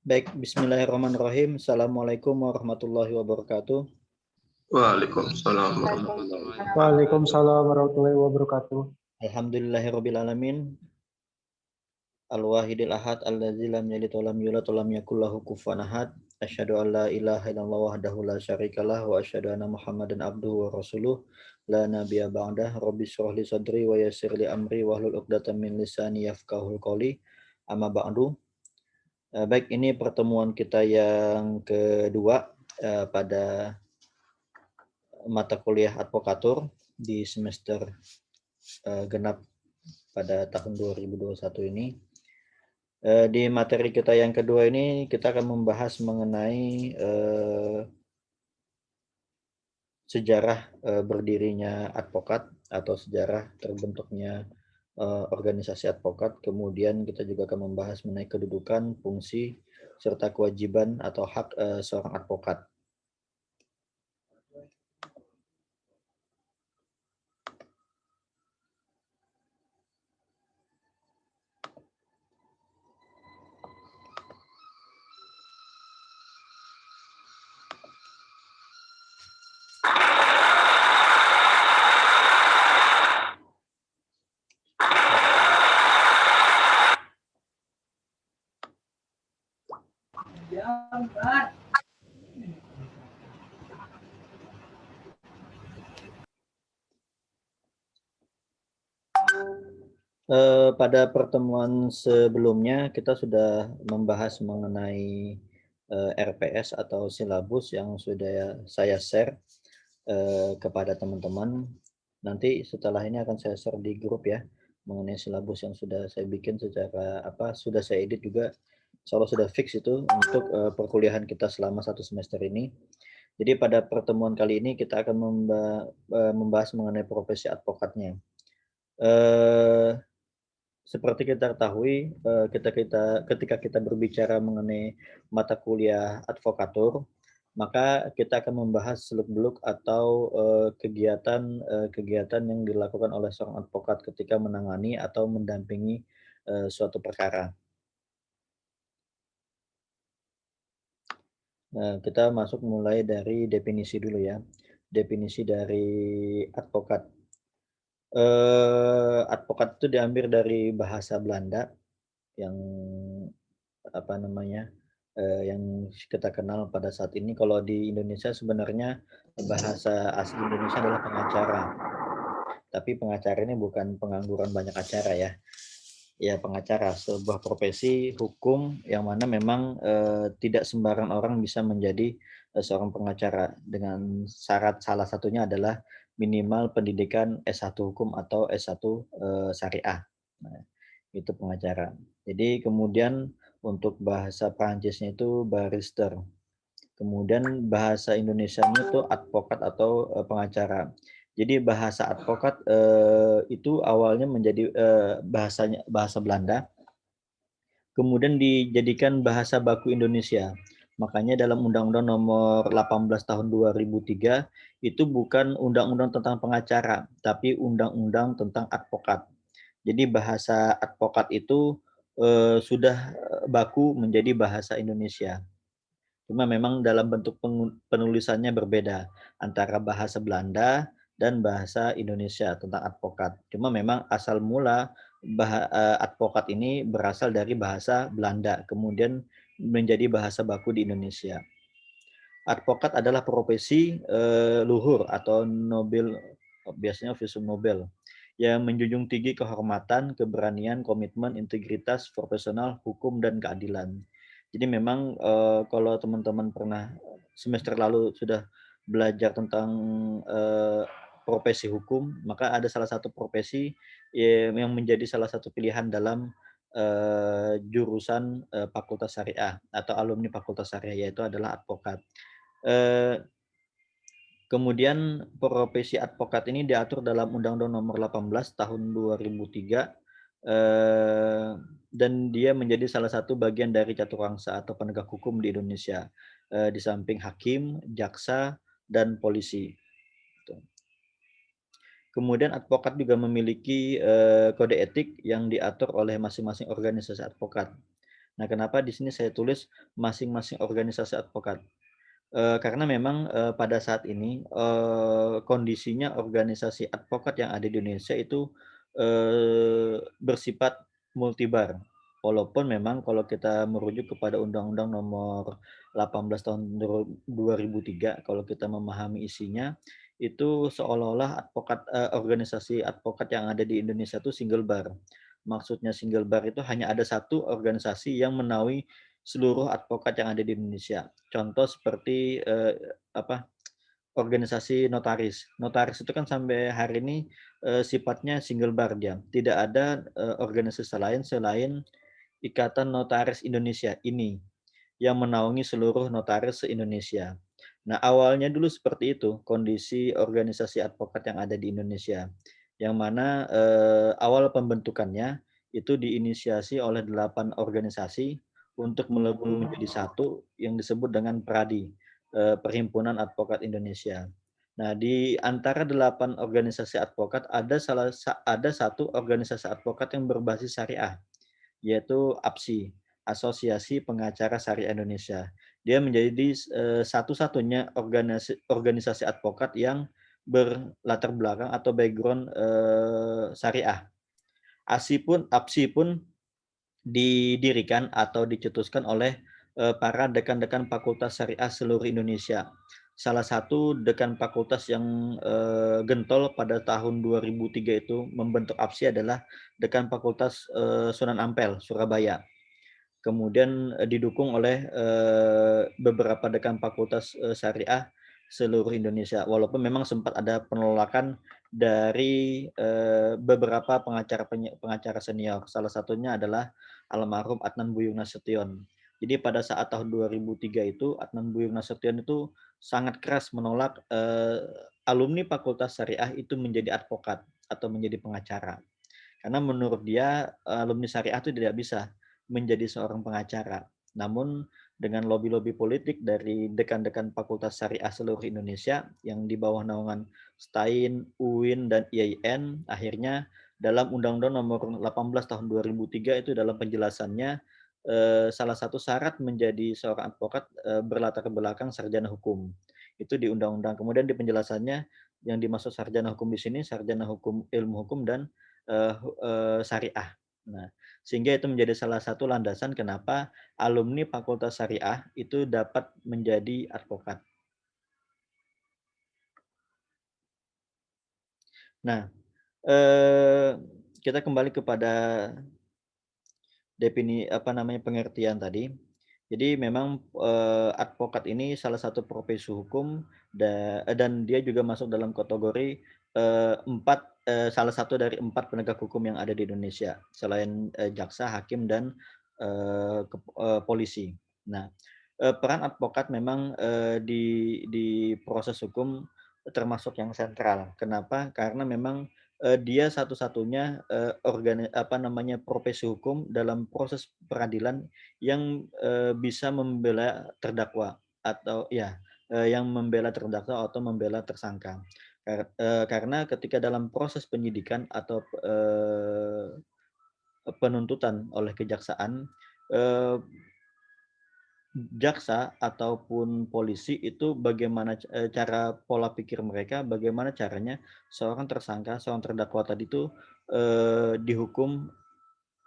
Baik, bismillahirrahmanirrahim. Assalamualaikum warahmatullahi wabarakatuh. Waalaikumsalam warahmatullahi wabarakatuh. Waalaikumsalam warahmatullahi wabarakatuh. Alhamdulillahirabbil alamin. Al-wahidil ahad allazi lam yalid wa lam yulad wa lam yakul lahu kufuwan ahad. Asyhadu an la ilaha illallah wahdahu la syarikalah wa asyhadu anna Muhammadan abduhu wa rasuluh la nabiyya ba'dah. Rabbi shrah li sadri wa yassir li amri wahlul 'uqdatam min lisani yafqahul qawli. Amma ba'du. Baik, ini pertemuan kita yang kedua pada mata kuliah advokatur di semester genap pada tahun 2021 ini. Di materi kita yang kedua ini kita akan membahas mengenai sejarah berdirinya advokat atau sejarah terbentuknya organisasi advokat. Kemudian kita juga akan membahas mengenai kedudukan, fungsi, serta kewajiban atau hak seorang advokat. Pada pertemuan sebelumnya kita sudah membahas mengenai RPS atau silabus yang sudah saya share kepada teman-teman. Nanti setelah ini akan saya share di grup ya mengenai silabus yang sudah saya bikin secara sudah saya edit juga. Insyaallah sudah fix itu untuk perkuliahan kita selama 1 semester ini. Jadi pada pertemuan kali ini kita akan membahas mengenai profesi advokatnya. Seperti kita ketahui, ketika kita berbicara mengenai mata kuliah advokatur, maka kita akan membahas seluk-beluk atau kegiatan yang dilakukan oleh seorang advokat ketika menangani atau mendampingi suatu perkara. Nah, kita masuk mulai dari definisi dulu ya. Definisi dari advokat. Advokat itu diambil dari bahasa Belanda yang yang kita kenal pada saat ini. Kalau di Indonesia sebenarnya bahasa asli Indonesia adalah pengacara. Tapi pengacara ini bukan pengangguran banyak acara ya. Ya, pengacara, sebuah profesi hukum yang mana memang tidak sembarang orang bisa menjadi seorang pengacara dengan syarat salah satunya adalah minimal pendidikan S1 hukum atau S1 syariah. Nah, itu pengacara. Jadi kemudian untuk bahasa Prancisnya itu barrister. Kemudian bahasa Indonesianya itu advokat atau pengacara. Jadi bahasa advokat itu awalnya menjadi bahasa Belanda, kemudian dijadikan bahasa baku Indonesia. Makanya dalam Undang-Undang Nomor 18 Tahun 2003 itu bukan undang-undang tentang pengacara, tapi undang-undang tentang advokat. Jadi bahasa advokat itu sudah baku menjadi bahasa Indonesia. Cuma memang dalam bentuk penulisannya berbeda antara bahasa Belanda dan bahasa Indonesia tentang advokat. Cuma memang asal mula advokat ini berasal dari bahasa Belanda, kemudian menjadi bahasa baku di Indonesia. Advokat adalah profesi luhur atau nobel, biasanya visum nobel, yang menjunjung tinggi kehormatan, keberanian, komitmen, integritas, profesional, hukum, dan keadilan. Jadi memang kalau teman-teman pernah semester lalu sudah belajar tentang profesi hukum, maka ada salah satu profesi yang menjadi salah satu pilihan dalam jurusan Fakultas Syariah atau alumni Fakultas Syariah, yaitu adalah advokat. Kemudian profesi advokat ini diatur dalam Undang-Undang Nomor 18 Tahun 2003 dan dia menjadi salah satu bagian dari caturangsa atau penegak hukum di Indonesia, di samping hakim, jaksa, dan polisi. Kemudian advokat juga memiliki kode etik yang diatur oleh masing-masing organisasi advokat. Nah, kenapa di sini saya tulis masing-masing organisasi advokat? Karena memang, pada saat ini, kondisinya organisasi advokat yang ada di Indonesia itu, bersifat multibar. Walaupun memang kalau kita merujuk kepada Undang-Undang Nomor 18 Tahun 2003, kalau kita memahami isinya, itu seolah-olah organisasi advokat yang ada di Indonesia itu single bar. Maksudnya single bar itu hanya ada satu organisasi yang menaungi seluruh advokat yang ada di Indonesia. Contoh seperti, organisasi notaris. Notaris itu kan sampai hari ini, sifatnya single bar dia, tidak ada, organisasi lain selain Ikatan Notaris Indonesia ini, yang menaungi seluruh notaris se-Indonesia. Nah, awalnya dulu seperti itu kondisi organisasi advokat yang ada di Indonesia, yang mana, awal pembentukannya itu diinisiasi oleh 8 organisasi untuk melebur menjadi satu yang disebut dengan PRADI, Perhimpunan Advokat Indonesia. Nah, di antara 8 organisasi advokat ada satu organisasi advokat yang berbasis syariah, yaitu APSI, Asosiasi Pengacara Syariah Indonesia. Dia menjadi, satu-satunya organisasi advokat yang berlatar belakang atau background, syariah. APSI pun didirikan atau dicetuskan oleh, para dekan-dekan Fakultas Syariah seluruh Indonesia. Salah satu dekan fakultas yang, gentol pada tahun 2003 itu membentuk APSI adalah dekan Fakultas, Sunan Ampel, Surabaya. Kemudian, didukung oleh, beberapa dekan fakultas, syariah seluruh Indonesia. Walaupun memang sempat ada penolakan dari, beberapa pengacara senior. Salah satunya adalah almarhum Adnan Buyung Nasution. Jadi pada saat tahun 2003 itu, Adnan Buyung Nasution itu sangat keras menolak, alumni Fakultas Syariah itu menjadi advokat atau menjadi pengacara. Karena menurut dia, alumni syariah itu tidak bisa menjadi seorang pengacara. Namun dengan lobi-lobi politik dari dekan-dekan Fakultas Syariah seluruh Indonesia yang di bawah naungan STAIN, UIN, dan IAIN, akhirnya dalam Undang-Undang Nomor 18 Tahun 2003 itu dalam penjelasannya, salah satu syarat menjadi seorang advokat, berlatar belakang sarjana hukum. Itu di undang-undang. Kemudian di penjelasannya yang dimaksud sarjana hukum di sini sarjana hukum ilmu hukum dan syariah. Nah, sehingga itu menjadi salah satu landasan kenapa alumni Fakultas Syariah itu dapat menjadi advokat. Nah, kita kembali kepada pengertian tadi. Jadi memang, advokat ini salah satu profesi hukum dan dia juga masuk dalam kategori, 4, salah satu dari 4 penegak hukum yang ada di Indonesia, selain, jaksa, hakim, dan, polisi. Nah, peran advokat memang, di proses hukum termasuk yang sentral. Kenapa? Karena memang, dia satu-satunya, profesi hukum dalam proses peradilan yang, bisa membela terdakwa atau ya, yang membela terdakwa atau membela tersangka. Karena ketika dalam proses penyidikan atau, penuntutan oleh kejaksaan, eee, jaksa ataupun polisi itu bagaimana cara pola pikir mereka, bagaimana caranya seorang tersangka, seorang terdakwa tadi itu, dihukum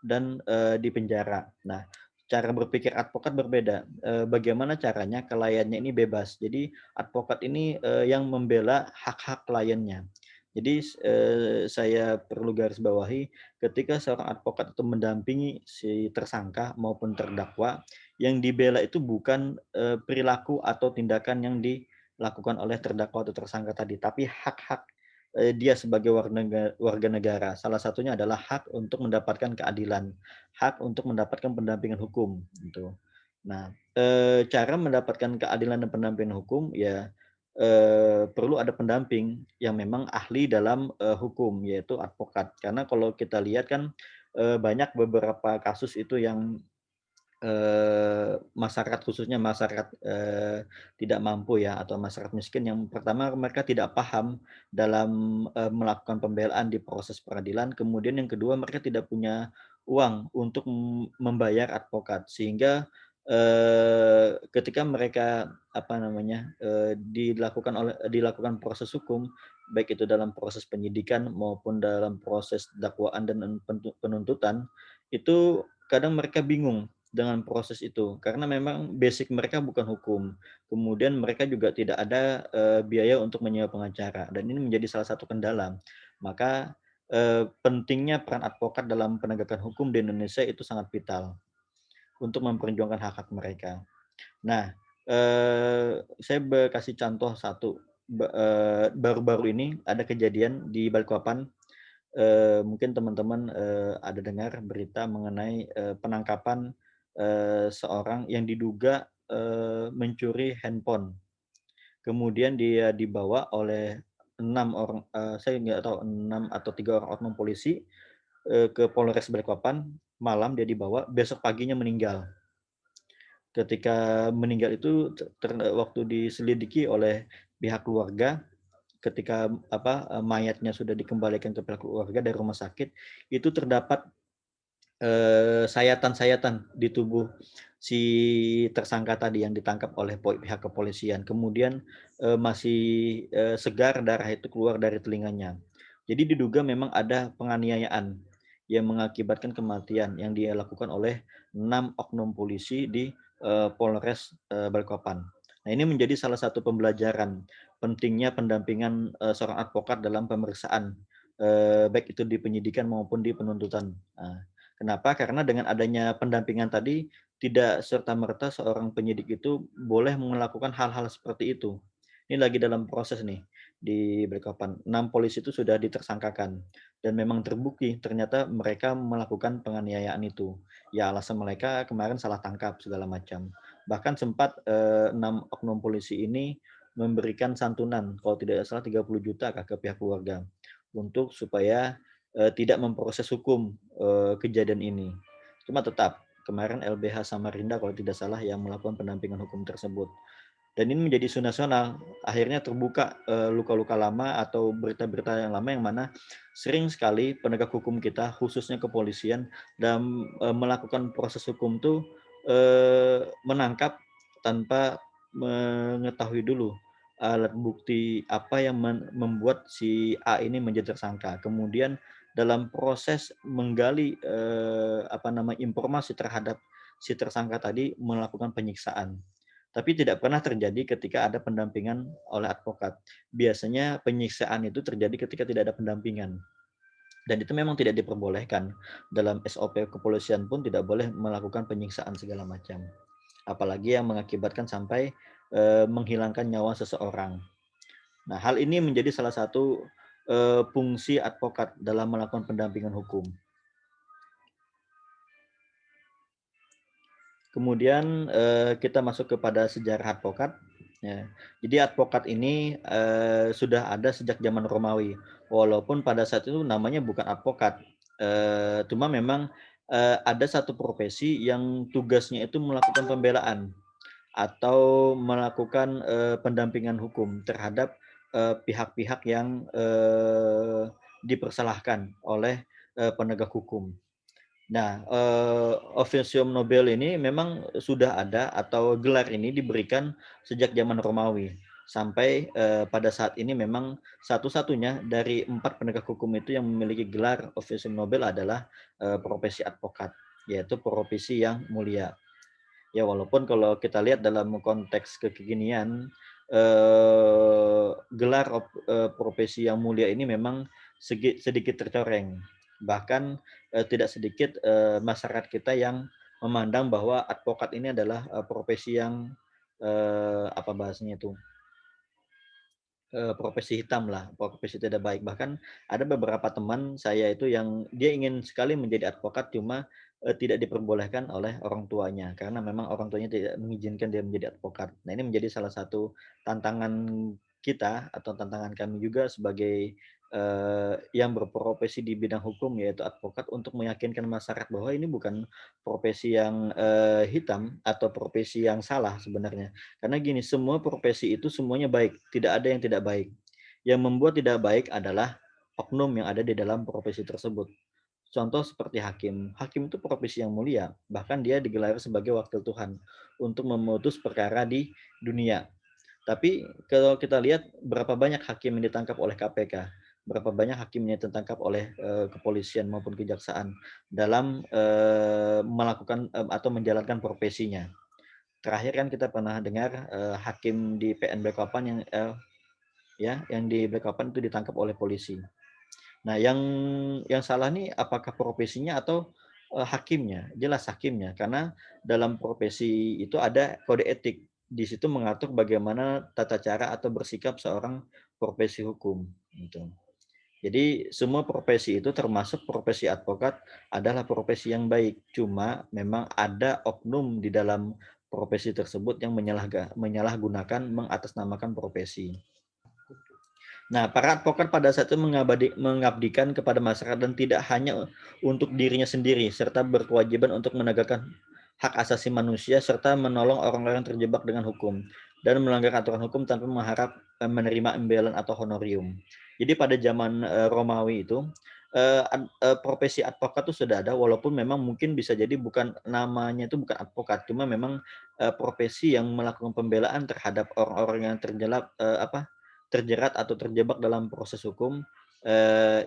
dan, dipenjara. Nah, cara berpikir advokat berbeda, bagaimana caranya kliennya ini bebas. Jadi advokat ini, yang membela hak-hak kliennya. Jadi, saya perlu garis bawahi, ketika seorang advokat itu mendampingi si tersangka maupun terdakwa, yang dibela itu bukan, perilaku atau tindakan yang dilakukan oleh terdakwa atau tersangka tadi, tapi hak-hak, dia sebagai warga negara. Salah satunya adalah hak untuk mendapatkan keadilan, hak untuk mendapatkan pendampingan hukum, gitu. Nah, cara mendapatkan keadilan dan pendampingan hukum ya, perlu ada pendamping yang memang ahli dalam, hukum, yaitu advokat. Karena kalau kita lihat kan, banyak beberapa kasus itu yang masyarakat khususnya masyarakat, tidak mampu ya atau masyarakat miskin yang pertama mereka tidak paham dalam, melakukan pembelaan di proses peradilan, kemudian yang kedua mereka tidak punya uang untuk membayar advokat, sehingga ketika mereka dilakukan proses hukum, baik itu dalam proses penyidikan maupun dalam proses dakwaan dan penuntutan, itu kadang mereka bingung dengan proses itu karena memang basic mereka bukan hukum. Kemudian mereka juga tidak ada biaya untuk menyewa pengacara, dan ini menjadi salah satu kendala. Maka pentingnya peran advokat dalam penegakan hukum di Indonesia itu sangat vital untuk memperjuangkan hak-hak mereka. Nah, saya kasih contoh satu, baru-baru ini ada kejadian di Balikpapan, mungkin teman-teman ada dengar berita mengenai penangkapan seorang yang diduga mencuri handphone. Kemudian dia dibawa oleh 6 orang, saya nggak tahu 6 atau 3 orang oknum polisi ke Polres Balikpapan. Malam dia dibawa, besok paginya meninggal. Ketika meninggal itu waktu diselidiki oleh pihak keluarga, ketika mayatnya sudah dikembalikan ke pihak keluarga dari rumah sakit, itu terdapat sayatan-sayatan di tubuh si tersangka tadi yang ditangkap oleh pihak kepolisian. Kemudian masih segar darah itu keluar dari telinganya. Jadi diduga memang ada penganiayaan yang mengakibatkan kematian yang dia lakukan oleh 6 oknum polisi di Polres Balikpapan. Nah, ini menjadi salah satu pembelajaran pentingnya pendampingan seorang advokat dalam pemeriksaan, baik itu di penyidikan maupun di penuntutan. Nah, kenapa? Karena dengan adanya pendampingan tadi, tidak serta-merta seorang penyidik itu boleh melakukan hal-hal seperti itu. Ini lagi dalam proses nih di Balikpapan. 6 polisi itu sudah ditersangkakan dan memang terbukti ternyata mereka melakukan penganiayaan itu. Ya alasan mereka kemarin salah tangkap segala macam. Bahkan sempat 6 oknum polisi ini memberikan santunan kalau tidak salah 30 juta ke pihak keluarga untuk supaya tidak memproses hukum kejadian ini. Cuma tetap kemarin LBH Samarinda kalau tidak salah yang melakukan pendampingan hukum tersebut. Dan ini menjadi isu nasional, akhirnya terbuka luka-luka lama atau berita-berita yang lama yang mana sering sekali penegak hukum kita, khususnya kepolisian, dalam melakukan proses hukum itu menangkap tanpa mengetahui dulu alat bukti apa yang membuat si A ini menjadi tersangka. Kemudian dalam proses menggali informasi terhadap si tersangka tadi melakukan penyiksaan. Tapi tidak pernah terjadi ketika ada pendampingan oleh advokat. Biasanya penyiksaan itu terjadi ketika tidak ada pendampingan. Dan itu memang tidak diperbolehkan. Dalam SOP kepolisian pun tidak boleh melakukan penyiksaan segala macam. Apalagi yang mengakibatkan sampai menghilangkan nyawa seseorang. Nah, hal ini menjadi salah satu fungsi advokat dalam melakukan pendampingan hukum. Kemudian kita masuk kepada sejarah advokat. Ya. Jadi advokat ini sudah ada sejak zaman Romawi, walaupun pada saat itu namanya bukan advokat. Cuma memang ada satu profesi yang tugasnya itu melakukan pembelaan atau melakukan pendampingan hukum terhadap pihak-pihak yang dipersalahkan oleh penegak hukum. Nah, Officium Nobel ini memang sudah ada atau gelar ini diberikan sejak zaman Romawi sampai pada saat ini memang satu-satunya dari 4 penegak hukum itu yang memiliki gelar Officium Nobel adalah profesi advokat, yaitu profesi yang mulia. Ya walaupun kalau kita lihat dalam konteks kekinian gelar profesi yang mulia ini memang sedikit tercoreng. Bahkan tidak sedikit masyarakat kita yang memandang bahwa advokat ini adalah profesi yang apa bahasanya itu profesi hitam lah, profesi tidak baik. Bahkan ada beberapa teman saya itu yang dia ingin sekali menjadi advokat cuma tidak diperbolehkan oleh orang tuanya karena memang orang tuanya tidak mengizinkan dia menjadi advokat. Nah, ini menjadi salah satu tantangan kita atau tantangan kami juga sebagai yang berprofesi di bidang hukum yaitu advokat untuk meyakinkan masyarakat bahwa ini bukan profesi yang hitam atau profesi yang salah sebenarnya. Karena gini, semua profesi itu semuanya baik, tidak ada yang tidak baik. Yang membuat tidak baik adalah oknum yang ada di dalam profesi tersebut. Contoh seperti hakim. Hakim itu profesi yang mulia, bahkan dia digelar sebagai wakil Tuhan untuk memutus perkara di dunia. Tapi kalau kita lihat berapa banyak hakim yang ditangkap oleh KPK, berapa banyak hakim yang ditangkap oleh kepolisian maupun kejaksaan dalam melakukan atau menjalankan profesinya. Terakhir kan kita pernah dengar hakim di PN Balikpapan yang di Balikpapan itu ditangkap oleh polisi. Nah, yang salah nih apakah profesinya atau hakimnya? Jelas hakimnya, karena dalam profesi itu ada kode etik. Di situ mengatur bagaimana tata cara atau bersikap seorang profesi hukum, gitu. Jadi semua profesi itu termasuk profesi advokat adalah profesi yang baik. Cuma memang ada oknum di dalam profesi tersebut yang menyalahgunakan mengatasnamakan profesi. Nah, para advokat pada saat itu mengabdikan kepada masyarakat dan tidak hanya untuk dirinya sendiri, serta berkewajiban untuk menegakkan hak asasi manusia serta menolong orang-orang yang terjebak dengan hukum dan melanggar aturan hukum tanpa mengharap menerima imbalan atau honorium. Jadi pada zaman Romawi itu profesi advokat itu sudah ada, walaupun memang mungkin bisa jadi bukan namanya itu bukan advokat, cuma memang profesi yang melakukan pembelaan terhadap orang-orang yang terjerat atau terjebak dalam proses hukum,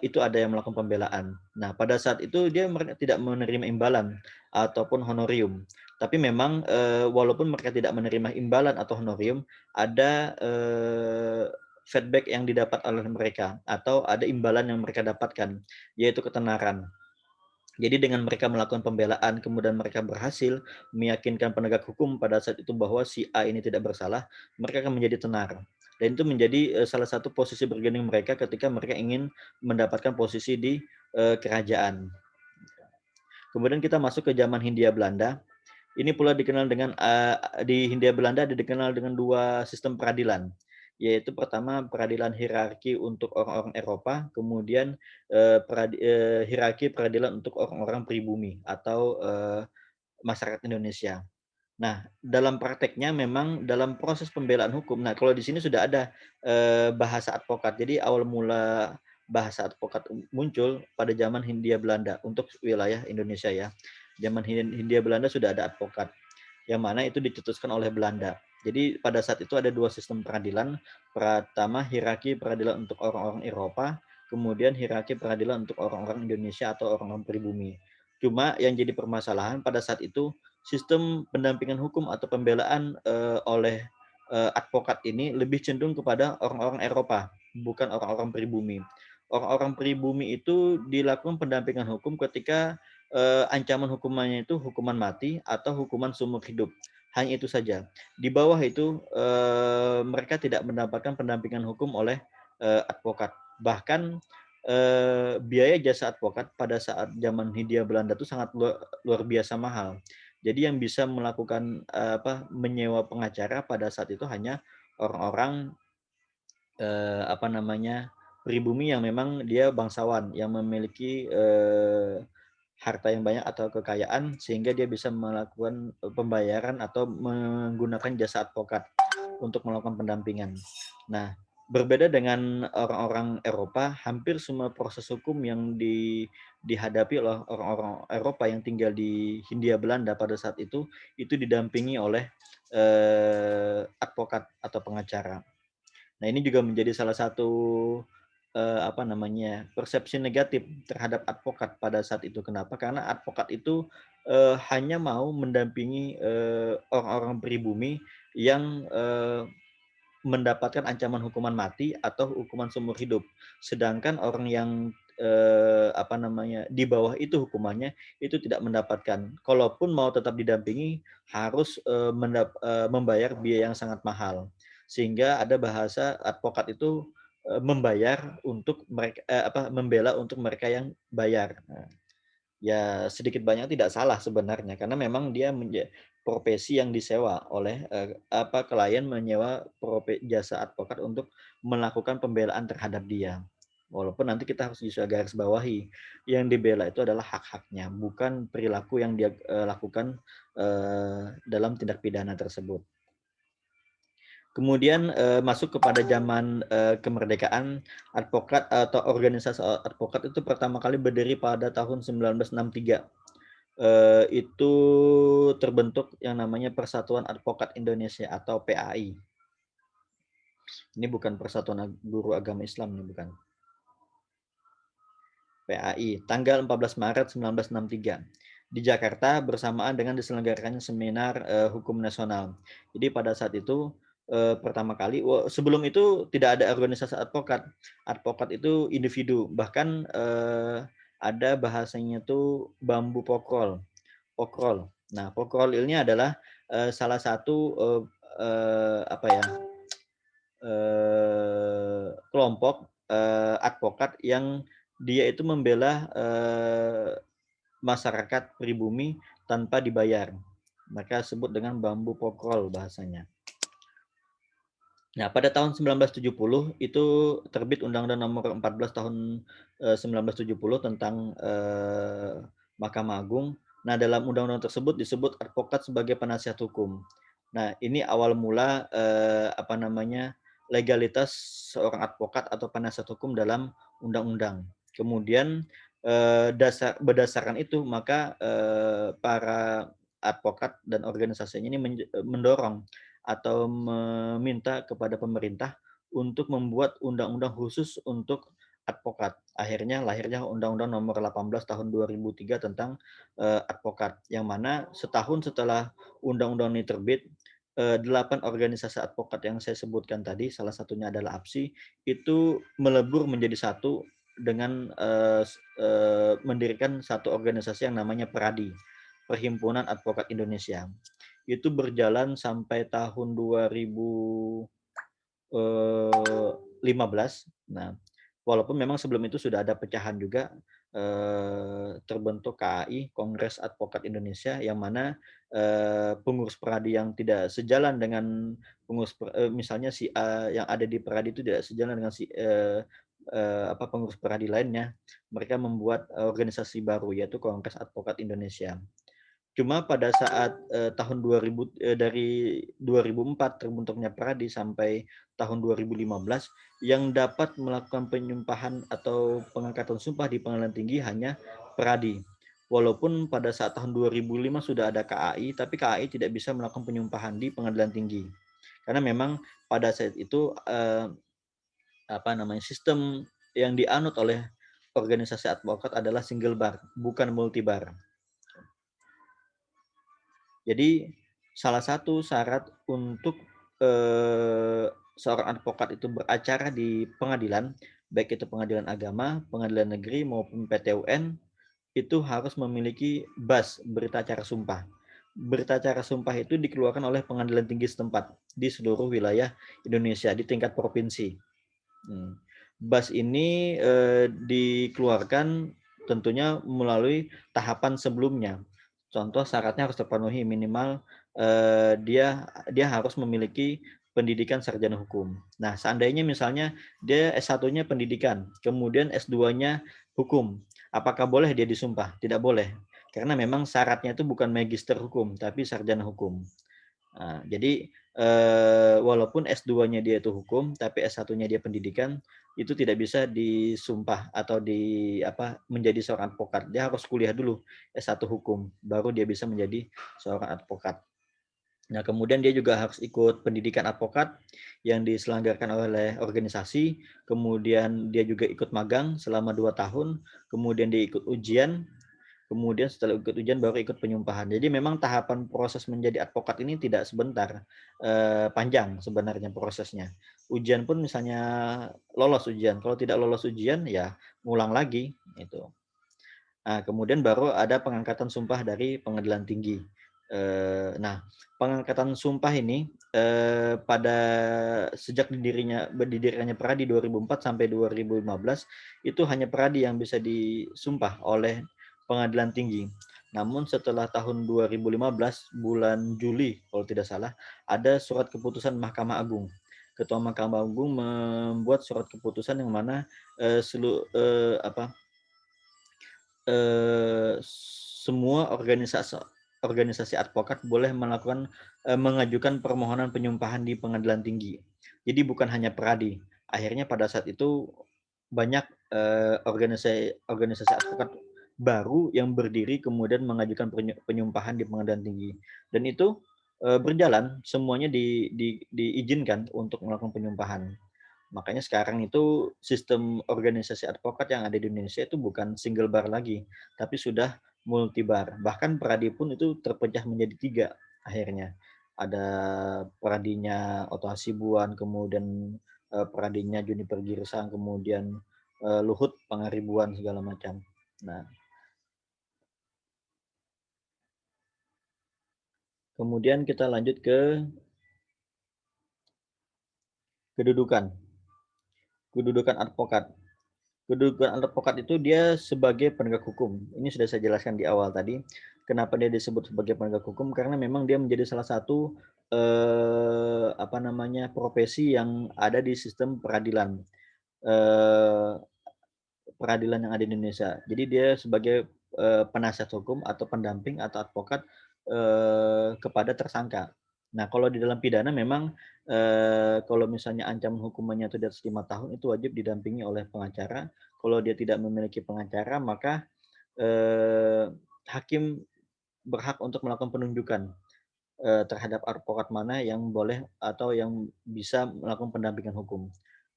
itu ada yang melakukan pembelaan. Nah, pada saat itu mereka tidak menerima imbalan ataupun honorium. Tapi memang walaupun mereka tidak menerima imbalan atau honorium, ada feedback yang didapat oleh mereka atau ada imbalan yang mereka dapatkan, yaitu ketenaran. Jadi dengan mereka melakukan pembelaan, kemudian mereka berhasil meyakinkan penegak hukum pada saat itu bahwa si A ini tidak bersalah, mereka akan menjadi tenar. Dan itu menjadi salah satu posisi bergening mereka ketika mereka ingin mendapatkan posisi di kerajaan. Kemudian kita masuk ke zaman Hindia Belanda. Ini pula dikenal dengan di Hindia Belanda dikenal dengan dua sistem peradilan, yaitu pertama peradilan hierarki untuk orang-orang Eropa, kemudian hierarki peradilan untuk orang-orang pribumi atau masyarakat Indonesia. Nah, dalam prakteknya memang dalam proses pembelaan hukum, nah kalau di sini sudah ada bahasa advokat. Jadi awal mula bahasa advokat muncul pada zaman Hindia Belanda untuk wilayah Indonesia ya. Zaman Hindia Belanda sudah ada advokat, yang mana itu dicetuskan oleh Belanda. Jadi pada saat itu ada dua sistem peradilan. Pertama hierarki peradilan untuk orang-orang Eropa, kemudian hierarki peradilan untuk orang-orang Indonesia atau orang-orang pribumi. Cuma yang jadi permasalahan pada saat itu sistem pendampingan hukum atau pembelaan oleh advokat ini lebih cenderung kepada orang-orang Eropa, bukan orang-orang pribumi. Orang-orang pribumi itu dilakukan pendampingan hukum ketika ancaman hukumannya itu hukuman mati atau hukuman seumur hidup. Hanya itu saja. Di bawah itu mereka tidak mendapatkan pendampingan hukum oleh advokat. Bahkan biaya jasa advokat pada saat zaman Hindia Belanda itu sangat luar biasa mahal. Jadi yang bisa melakukan menyewa pengacara pada saat itu hanya orang-orang pribumi yang memang dia bangsawan yang memiliki harta yang banyak atau kekayaan sehingga dia bisa melakukan pembayaran atau menggunakan jasa advokat untuk melakukan pendampingan. Nah, berbeda dengan orang-orang Eropa, hampir semua proses hukum yang dihadapi oleh orang-orang Eropa yang tinggal di Hindia Belanda pada saat itu didampingi oleh advokat atau pengacara. Nah, ini juga menjadi salah satu persepsi negatif terhadap advokat pada saat itu. Kenapa? Karena advokat itu hanya mau mendampingi orang-orang pribumi yang mendapatkan ancaman hukuman mati atau hukuman seumur hidup. Sedangkan orang yang di bawah itu hukumannya itu tidak mendapatkan. Kalaupun mau tetap didampingi harus membayar biaya yang sangat mahal. Sehingga ada bahasa advokat itu membayar untuk mereka membela untuk mereka yang bayar. Nah, ya sedikit banyak tidak salah sebenarnya karena memang dia profesi yang disewa oleh klien menyewa jasa advokat untuk melakukan pembelaan terhadap dia. Walaupun nanti kita harus bisa garis bawahi yang dibela itu adalah hak-haknya, bukan perilaku yang dia lakukan dalam tindak pidana tersebut. Kemudian masuk kepada zaman kemerdekaan, advokat atau organisasi advokat itu pertama kali berdiri pada tahun 1963. Itu terbentuk yang namanya Persatuan Advokat Indonesia atau PAI. Ini bukan Persatuan Guru Agama Islam, ini bukan. PAI, tanggal 14 Maret 1963 di Jakarta bersamaan dengan diselenggarakannya seminar hukum nasional. Jadi pada saat itu pertama kali, sebelum itu tidak ada organisasi advokat. Advokat itu individu, bahkan ada bahasanya itu bambu pokrol. Pokrol. Nah, pokrol ini adalah salah satu kelompok advokat yang dia itu membela masyarakat pribumi tanpa dibayar. Mereka sebut dengan bambu pokrol bahasanya. Nah, pada tahun 1970 itu terbit Undang-Undang Nomor 14 tahun 1970 tentang Mahkamah Agung. Nah, dalam undang-undang tersebut disebut advokat sebagai penasihat hukum. Nah, ini awal mula legalitas seorang advokat atau penasihat hukum dalam undang-undang. Kemudian berdasarkan itu maka para advokat dan organisasinya ini mendorong atau meminta kepada pemerintah untuk membuat undang-undang khusus untuk advokat. Akhirnya lahirnya Undang-Undang Nomor 18 Tahun 2003 tentang advokat, yang mana setahun setelah undang-undang ini terbit, 8 organisasi advokat yang saya sebutkan tadi, salah satunya adalah APSI, itu melebur menjadi satu dengan mendirikan satu organisasi yang namanya PERADI, Perhimpunan Advokat Indonesia. Itu berjalan sampai tahun 2015. Nah, walaupun memang sebelum itu sudah ada pecahan juga, terbentuk KAI, Kongres Advokat Indonesia, yang mana pengurus PERADI yang tidak sejalan dengan pengurus misalnya si A yang ada di PERADI itu tidak sejalan dengan si pengurus PERADI lainnya, mereka membuat organisasi baru yaitu Kongres Advokat Indonesia. Cuma pada saat tahun 2000 dari 2004 terbentuknya PERADI sampai tahun 2015, yang dapat melakukan penyumpahan atau pengangkatan sumpah di pengadilan tinggi hanya PERADI. Walaupun pada saat tahun 2005 sudah ada KAI, tapi KAI tidak bisa melakukan penyumpahan di pengadilan tinggi. Karena memang pada saat itu sistem yang dianut oleh organisasi advokat adalah single bar, bukan multi bar. Jadi salah satu syarat untuk seorang advokat itu beracara di pengadilan, baik itu pengadilan agama, pengadilan negeri maupun PT UN, itu harus memiliki BAS, berita acara sumpah. Berita acara sumpah itu dikeluarkan oleh pengadilan tinggi setempat di seluruh wilayah Indonesia di tingkat provinsi. BAS ini dikeluarkan tentunya melalui tahapan sebelumnya. Contoh syaratnya harus terpenuhi, minimal dia harus memiliki pendidikan sarjana hukum. Nah, seandainya misalnya dia S1-nya pendidikan, kemudian S2-nya hukum, apakah boleh dia disumpah? Tidak boleh. Karena memang syaratnya itu bukan magister hukum, tapi sarjana hukum. Nah, jadi walaupun S2-nya dia itu hukum, tapi S1-nya dia pendidikan, itu tidak bisa disumpah atau menjadi seorang advokat. Dia harus kuliah dulu S1 hukum, baru dia bisa menjadi seorang advokat. Nah, kemudian dia juga harus ikut pendidikan advokat yang diselenggarakan oleh organisasi, kemudian dia juga ikut magang selama 2 tahun, kemudian dia ikut ujian, kemudian setelah ikut ujian baru ikut penyumpahan. Jadi memang tahapan proses menjadi advokat ini tidak sebentar, panjang sebenarnya prosesnya. Ujian pun misalnya lolos ujian, kalau tidak lolos ujian ya ngulang lagi itu. Nah, kemudian baru ada pengangkatan sumpah dari pengadilan tinggi. Nah, pengangkatan sumpah ini pada sejak berdirikannya PERADI 2004 sampai 2015 itu hanya PERADI yang bisa disumpah oleh pengadilan tinggi. Namun setelah tahun 2015 bulan Juli kalau tidak salah ada surat keputusan Mahkamah Agung. Ketua Mahkamah Agung membuat surat keputusan yang mana semua organisasi organisasi advokat boleh mengajukan permohonan penyumpahan di pengadilan tinggi. Jadi bukan hanya peradi. Akhirnya pada saat itu banyak organisasi advokat baru yang berdiri kemudian mengajukan penyumpahan di pengadilan tinggi. Dan itu berjalan, semuanya diizinkan untuk melakukan penyumpahan. Makanya sekarang itu sistem organisasi advokat yang ada di Indonesia itu bukan single bar lagi, tapi sudah multi bar. Bahkan peradi pun itu terpecah menjadi 3 akhirnya. Ada peradinya Oto Hasibuan, kemudian peradinya Juniper Girsang, kemudian Luhut Pangaribuan segala macam. Nah, kemudian kita lanjut ke kedudukan. Kedudukan advokat. Kedudukan advokat itu dia sebagai penegak hukum. Ini sudah saya jelaskan di awal tadi. Kenapa dia disebut sebagai penegak hukum? Karena memang dia menjadi salah satu profesi yang ada di sistem peradilan. Peradilan yang ada di Indonesia. Jadi dia sebagai penasihat hukum atau pendamping atau advokat kepada tersangka. Nah, kalau di dalam pidana memang kalau misalnya ancaman hukumannya itu di atas 5 tahun itu wajib didampingi oleh pengacara. Kalau dia tidak memiliki pengacara, maka hakim berhak untuk melakukan penunjukan terhadap advokat mana yang boleh atau yang bisa melakukan pendampingan hukum.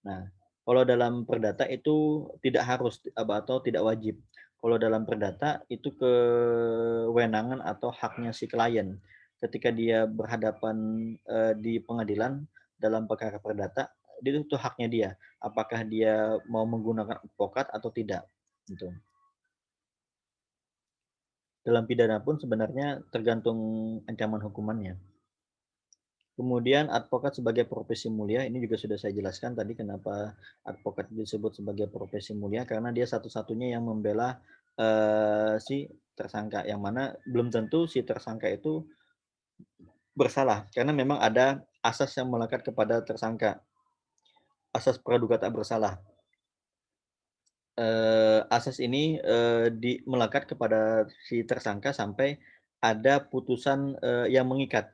Nah, kalau dalam perdata itu tidak harus atau tidak wajib. Kalau dalam perdata itu kewenangan atau haknya si klien. Ketika dia berhadapan di pengadilan dalam perkara perdata, itu haknya dia. Apakah dia mau menggunakan advokat atau tidak. Gitu. Dalam pidana pun sebenarnya tergantung ancaman hukumannya. Kemudian advokat sebagai profesi mulia, ini juga sudah saya jelaskan tadi kenapa advokat disebut sebagai profesi mulia, karena dia satu-satunya yang membela si tersangka, yang mana belum tentu si tersangka itu bersalah, karena memang ada asas yang melekat kepada tersangka, asas praduga tak bersalah. Asas ini melekat kepada si tersangka sampai ada putusan yang mengikat.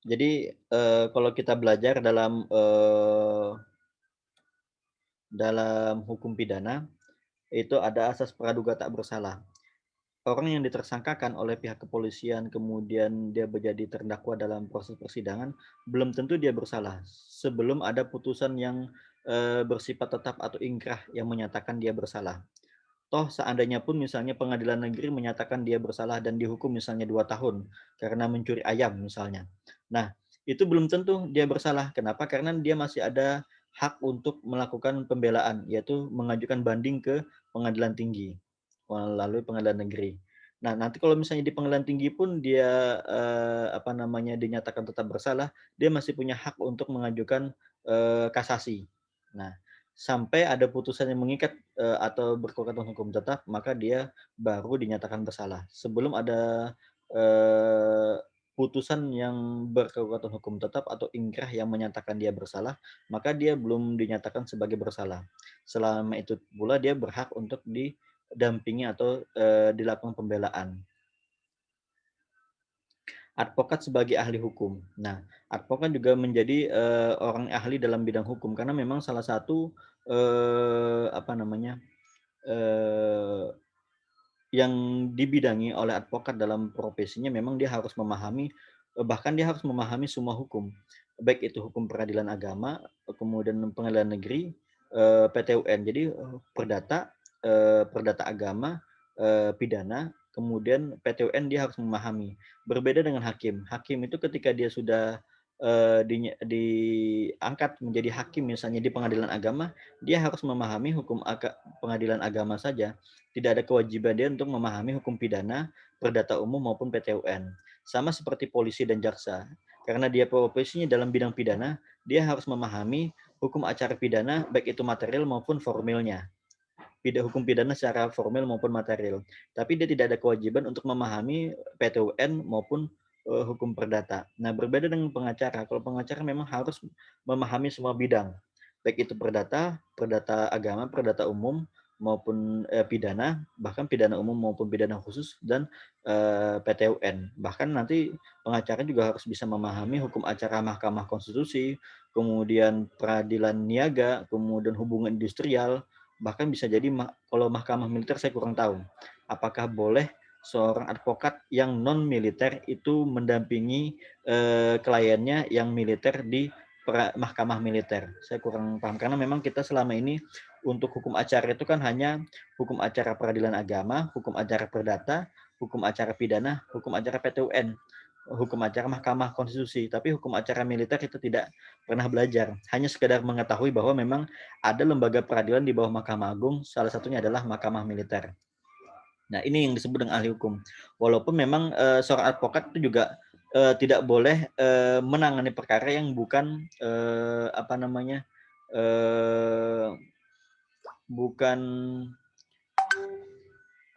Jadi kalau kita belajar dalam hukum pidana itu ada asas praduga tak bersalah. Orang yang ditersangkakan oleh pihak kepolisian kemudian dia menjadi terdakwa dalam proses persidangan belum tentu dia bersalah sebelum ada putusan yang bersifat tetap atau ingkrah yang menyatakan dia bersalah. Toh seandainya pun misalnya pengadilan negeri menyatakan dia bersalah dan dihukum misalnya 2 tahun karena mencuri ayam misalnya. Nah, itu belum tentu dia bersalah. Kenapa? Karena dia masih ada hak untuk melakukan pembelaan, yaitu mengajukan banding ke pengadilan tinggi melalui pengadilan negeri. Nah, nanti kalau misalnya di pengadilan tinggi pun dia dinyatakan tetap bersalah, dia masih punya hak untuk mengajukan kasasi. Nah, sampai ada putusan yang mengikat atau berkekuatan hukum tetap, maka dia baru dinyatakan bersalah. Sebelum ada putusan yang berkekuatan hukum tetap atau ingkrah yang menyatakan dia bersalah, maka dia belum dinyatakan sebagai bersalah. Selama itu pula dia berhak untuk didampingi atau dilakukan pembelaan. Advokat sebagai ahli hukum. Nah, advokat juga menjadi orang ahli dalam bidang hukum karena memang salah satu yang dibidangi oleh advokat dalam profesinya memang dia harus memahami bahkan dia harus memahami semua hukum, baik itu hukum peradilan agama, kemudian pengadilan negeri, PT-UN. Jadi perdata agama, pidana, kemudian PT-UN dia harus memahami. Berbeda dengan hakim. Hakim itu ketika dia sudah diangkat menjadi hakim misalnya di pengadilan agama, dia harus memahami hukum pengadilan agama saja. Tidak ada kewajiban dia untuk memahami hukum pidana, perdata umum maupun PT-UN. Sama seperti polisi dan jaksa. Karena dia profesinya dalam bidang pidana, dia harus memahami hukum acara pidana baik itu material maupun formilnya. Hukum pidana secara formal maupun material. Tapi dia tidak ada kewajiban untuk memahami PT-UN maupun hukum perdata. Nah, berbeda dengan pengacara. Kalau pengacara memang harus memahami semua bidang, baik itu perdata, perdata agama, perdata umum, maupun pidana, bahkan pidana umum maupun pidana khusus, dan PT UN. Bahkan nanti pengacara juga harus bisa memahami hukum acara Mahkamah Konstitusi, kemudian peradilan niaga, kemudian hubungan industrial, bahkan bisa jadi kalau mahkamah militer saya kurang tahu. Apakah boleh seorang advokat yang non militer itu mendampingi kliennya yang militer di mahkamah militer? Saya kurang paham karena memang kita selama ini untuk hukum acara itu kan hanya hukum acara peradilan agama, hukum acara perdata, hukum acara pidana, hukum acara PT UN, hukum acara Mahkamah Konstitusi. Tapi hukum acara militer itu tidak pernah belajar. Hanya sekedar mengetahui bahwa memang ada lembaga peradilan di bawah Mahkamah Agung, salah satunya adalah Mahkamah Militer. Nah, ini yang disebut dengan ahli hukum. Walaupun memang seorang advokat itu juga tidak boleh menangani perkara yang bukan bukan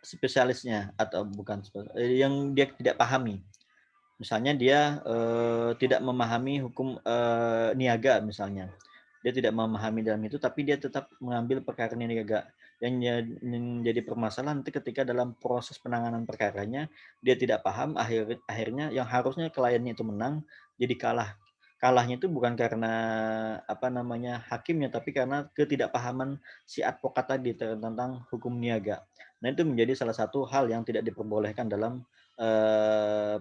spesialisnya, atau bukan yang dia tidak pahami. Misalnya dia tidak memahami hukum niaga misalnya. Dia tidak memahami dalam itu, tapi dia tetap mengambil perkara niaga. Yang menjadi permasalahan nanti ketika dalam proses penanganan perkaranya, dia tidak paham, akhirnya yang harusnya kliennya itu menang, jadi kalah. Kalahnya itu bukan karena hakimnya, tapi karena ketidakpahaman si advokat tadi tentang hukum niaga. Nah, itu menjadi salah satu hal yang tidak diperbolehkan dalam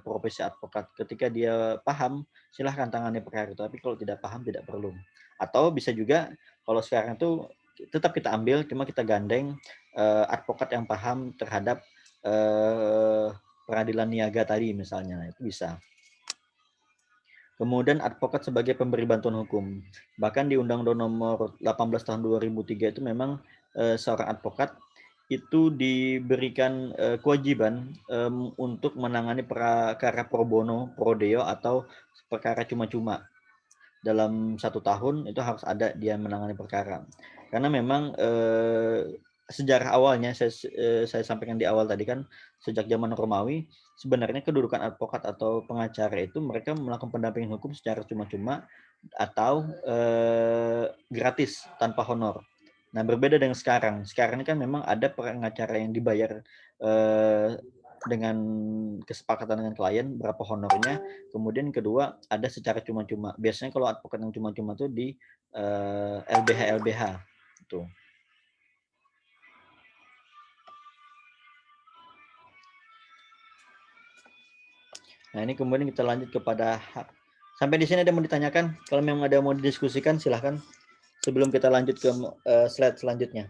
profesi advokat. Ketika dia paham, silahkan tangani perkara itu. Tapi kalau tidak paham, tidak perlu. Atau bisa juga kalau sekarang itu tetap kita ambil, cuma kita gandeng advokat yang paham terhadap peradilan niaga tadi misalnya, itu bisa. Kemudian advokat sebagai pemberi bantuan hukum. Bahkan di Undang-Undang Nomor 18 Tahun 2003 itu memang seorang advokat itu diberikan kewajiban untuk menangani perkara pro bono, pro deo, atau perkara cuma-cuma. Dalam 1 tahun itu harus ada dia menangani perkara. Karena memang sejarah awalnya saya sampaikan di awal tadi kan, sejak zaman Romawi sebenarnya kedudukan advokat atau pengacara itu mereka melakukan pendampingan hukum secara cuma-cuma atau gratis tanpa honor. Nah, berbeda dengan sekarang. Sekarang ini kan memang ada pengacara yang dibayar dengan kesepakatan dengan klien berapa honornya. Kemudian kedua ada secara cuma-cuma. Biasanya kalau advokat yang cuma-cuma tuh di LBH itu. Nah, ini kemudian kita lanjut kepada hak. Sampai di sini ada mau ditanyakan? Kalau memang ada mau didiskusikan silahkan sebelum kita lanjut ke slide selanjutnya.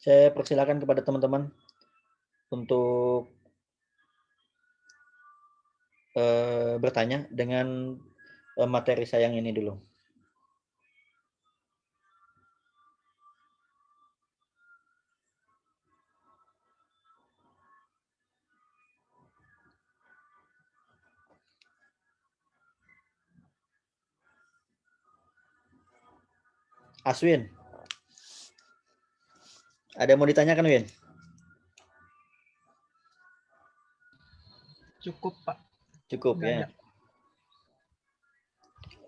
Saya persilakan kepada teman-teman untuk bertanya dengan materi saya yang ini dulu. Aswin, ada mau ditanyakan, Win? Cukup, Pak. Cukup Nggak ya. ada.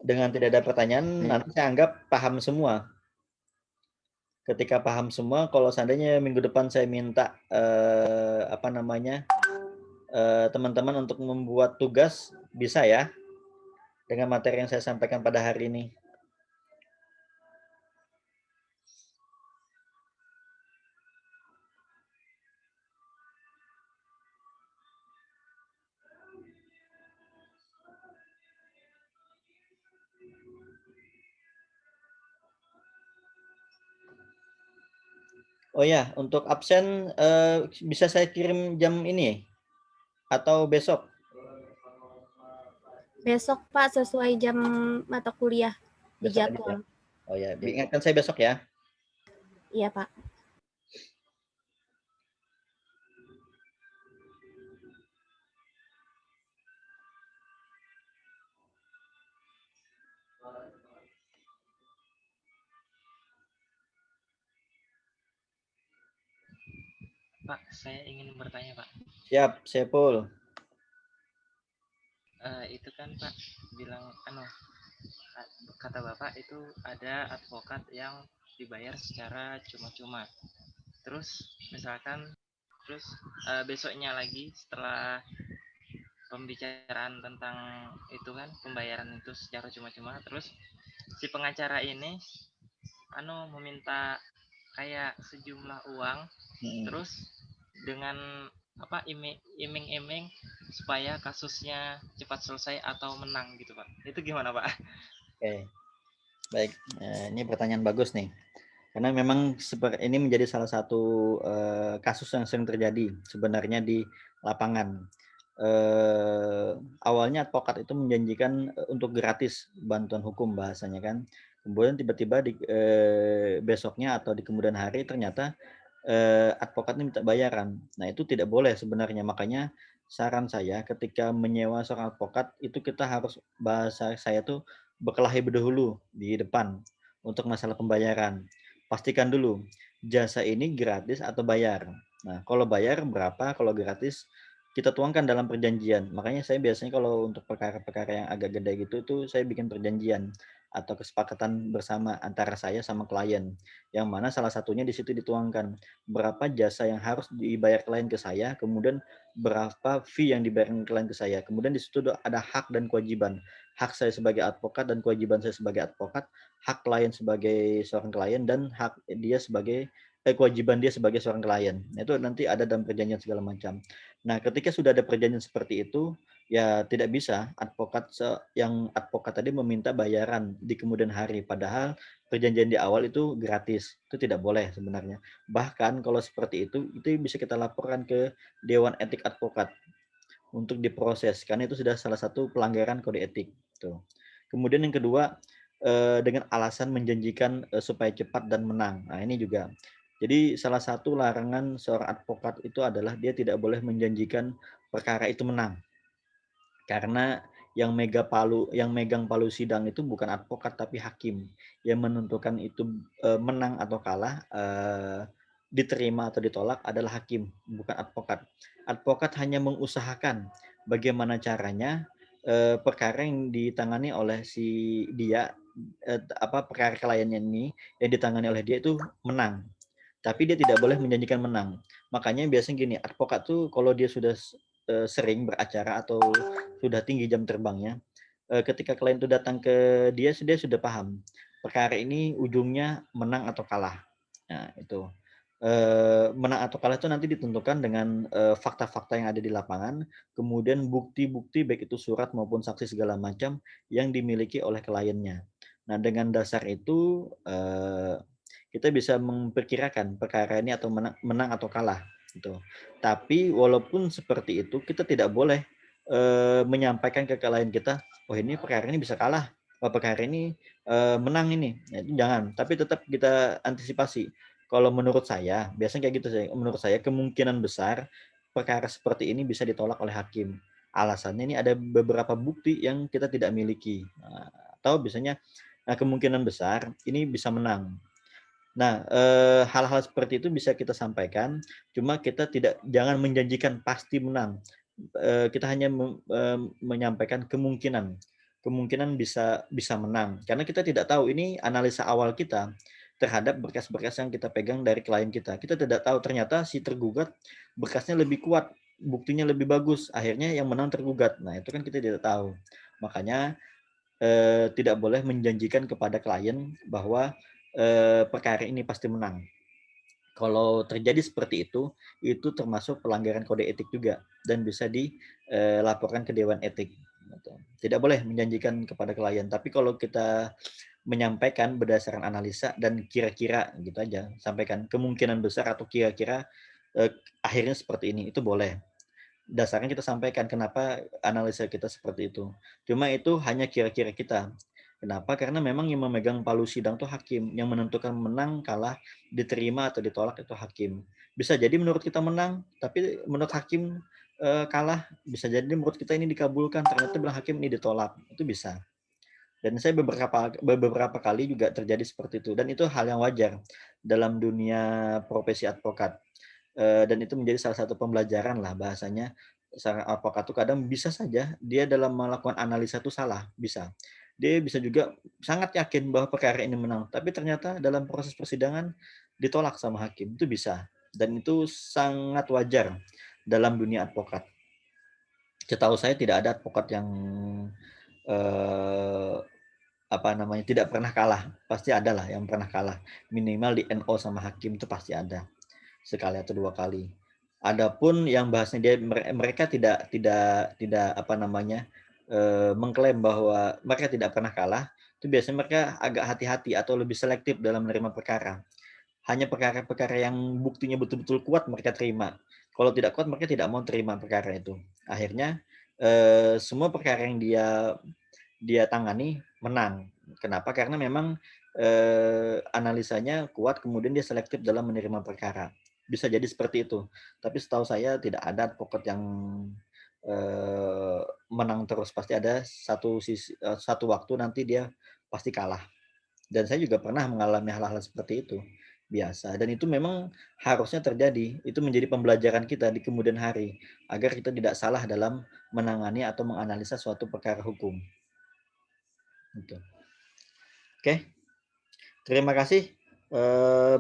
Dengan tidak ada pertanyaan, nanti saya anggap paham semua. Ketika paham semua, kalau seandainya minggu depan saya minta teman-teman untuk membuat tugas, bisa ya, dengan materi yang saya sampaikan pada hari ini. Oh ya, untuk absen bisa saya kirim jam ini atau besok? Besok, Pak, sesuai jam mata kuliah di Besok aja ya. jadwal. Oh ya, ingatkan saya besok ya. Iya, Pak. Pak, saya ingin bertanya, Pak. Siap, Sepul. Itu kan Pak bilang, kata Bapak itu ada advokat yang dibayar secara cuma-cuma. Terus misalkan, besoknya lagi setelah pembicaraan tentang itu kan pembayaran itu secara cuma-cuma, terus si pengacara ini meminta kayak sejumlah uang, terus dengan iming-iming supaya kasusnya cepat selesai atau menang gitu Pak. Itu gimana Pak? Oke, baik. Ini pertanyaan bagus nih. Karena memang ini menjadi salah satu kasus yang sering terjadi sebenarnya di lapangan. Awalnya advokat itu menjanjikan untuk gratis bantuan hukum bahasanya kan. Kemudian tiba-tiba di besoknya atau di kemudian hari ternyata advokat ini minta bayaran. Nah, itu tidak boleh sebenarnya. Makanya saran saya ketika menyewa seorang advokat itu kita harus, bahasa saya tuh, berkelahi dahulu di depan untuk masalah pembayaran. Pastikan dulu jasa ini gratis atau bayar. Nah, kalau bayar berapa, kalau gratis kita tuangkan dalam perjanjian. Makanya saya biasanya kalau untuk perkara-perkara yang agak gede gitu tuh saya bikin perjanjian atau kesepakatan bersama antara saya sama klien, yang mana salah satunya di situ dituangkan berapa jasa yang harus dibayar klien ke saya, kemudian berapa fee yang dibayar klien ke saya. Kemudian di situ ada hak dan kewajiban. Hak saya sebagai advokat dan kewajiban saya sebagai advokat, hak klien sebagai seorang klien, dan hak dia sebagai kewajiban dia sebagai seorang klien. Itu nanti ada dalam perjanjian segala macam. Nah, ketika sudah ada perjanjian seperti itu, ya tidak bisa yang advokat tadi meminta bayaran di kemudian hari, padahal perjanjian di awal itu gratis. Itu tidak boleh sebenarnya. Bahkan kalau seperti itu bisa kita laporkan ke Dewan Etik Advokat untuk diproses, karena itu sudah salah satu pelanggaran kode etik. Tuh. Kemudian yang kedua, dengan alasan menjanjikan supaya cepat dan menang. Nah, ini juga. Jadi salah satu larangan seorang advokat itu adalah dia tidak boleh menjanjikan perkara itu menang. Karena yang megang palu sidang itu bukan advokat tapi hakim. Yang menentukan itu menang atau kalah, diterima atau ditolak adalah hakim, bukan advokat. Advokat hanya mengusahakan bagaimana caranya perkara yang ditangani oleh perkara kliennya ini yang ditangani oleh dia itu menang. Tapi dia tidak boleh menjanjikan menang. Makanya biasanya gini, advokat tuh kalau dia sudah sering beracara atau sudah tinggi jam terbangnya, ketika klien itu datang ke dia sudah paham perkara ini ujungnya menang atau kalah. Nah, itu. Menang atau kalah itu nanti ditentukan dengan fakta-fakta yang ada di lapangan, kemudian bukti-bukti baik itu surat maupun saksi segala macam yang dimiliki oleh kliennya. Nah, dengan dasar itu kita bisa memperkirakan perkara ini atau menang atau kalah gitu. Tapi walaupun seperti itu, kita tidak boleh menyampaikan ke klien kita, oh ini perkara ini bisa kalah, oh perkara ini menang ini. Nah, itu jangan, tapi tetap kita antisipasi. Kalau menurut saya, biasanya kayak gitu sih. Menurut saya kemungkinan besar perkara seperti ini bisa ditolak oleh hakim. Alasannya ini ada beberapa bukti yang kita tidak miliki. Nah, atau biasanya kemungkinan besar ini bisa menang. Nah, hal-hal seperti itu bisa kita sampaikan, cuma kita jangan menjanjikan pasti menang. Kita hanya menyampaikan kemungkinan bisa menang. Karena kita tidak tahu, ini analisa awal kita terhadap berkas-berkas yang kita pegang dari klien kita. Kita tidak tahu ternyata si tergugat berkasnya lebih kuat, buktinya lebih bagus, akhirnya yang menang tergugat. Nah, itu kan kita tidak tahu. Makanya tidak boleh menjanjikan kepada klien bahwa perkara ini pasti menang. Kalau terjadi seperti itu termasuk pelanggaran kode etik juga dan bisa dilaporkan ke Dewan Etik. Tidak boleh menjanjikan kepada klien, tapi kalau kita menyampaikan berdasarkan analisa dan kira-kira gitu aja, sampaikan kemungkinan besar atau kira-kira akhirnya seperti ini, itu boleh. Dasarnya kita sampaikan kenapa analisa kita seperti itu. Cuma itu hanya kira-kira kita. Kenapa? Karena memang yang memegang palu sidang itu hakim, yang menentukan menang, kalah, diterima atau ditolak itu hakim. Bisa jadi menurut kita menang, tapi menurut hakim kalah. Bisa jadi menurut kita ini dikabulkan, ternyata bilang hakim ini ditolak. Itu bisa. Dan saya beberapa kali juga terjadi seperti itu. Dan itu hal yang wajar dalam dunia profesi advokat. dan itu menjadi salah satu pembelajaran lah bahasanya. Seorang advokat tuh kadang bisa saja dia dalam melakukan analisa itu salah, bisa. Dia bisa juga sangat yakin bahwa perkara ini menang, tapi ternyata dalam proses persidangan ditolak sama hakim, itu bisa. Dan itu sangat wajar dalam dunia advokat. Setahu saya tidak ada advokat yang eh, apa namanya tidak pernah kalah. Pasti ada lah yang pernah kalah. Minimal di NO sama hakim itu pasti ada sekali atau dua kali. Adapun yang bahasnya dia mereka tidak apa namanya mengklaim bahwa mereka tidak pernah kalah, itu biasanya mereka agak hati-hati atau lebih selektif dalam menerima perkara. Hanya perkara-perkara yang buktinya betul-betul kuat mereka terima. Kalau tidak kuat mereka tidak mau terima perkara itu. Akhirnya semua perkara yang dia tangani menang. Kenapa? Karena memang analisanya kuat, kemudian dia selektif dalam menerima perkara. Bisa jadi seperti itu. Tapi setahu saya tidak ada advokat yang menang terus. Pasti ada satu waktu nanti dia pasti kalah. Dan saya juga pernah mengalami hal-hal seperti itu. Biasa. Dan itu memang harusnya terjadi. Itu menjadi pembelajaran kita di kemudian hari. Agar kita tidak salah dalam menangani atau menganalisa suatu perkara hukum. Gitu. Oke. Terima kasih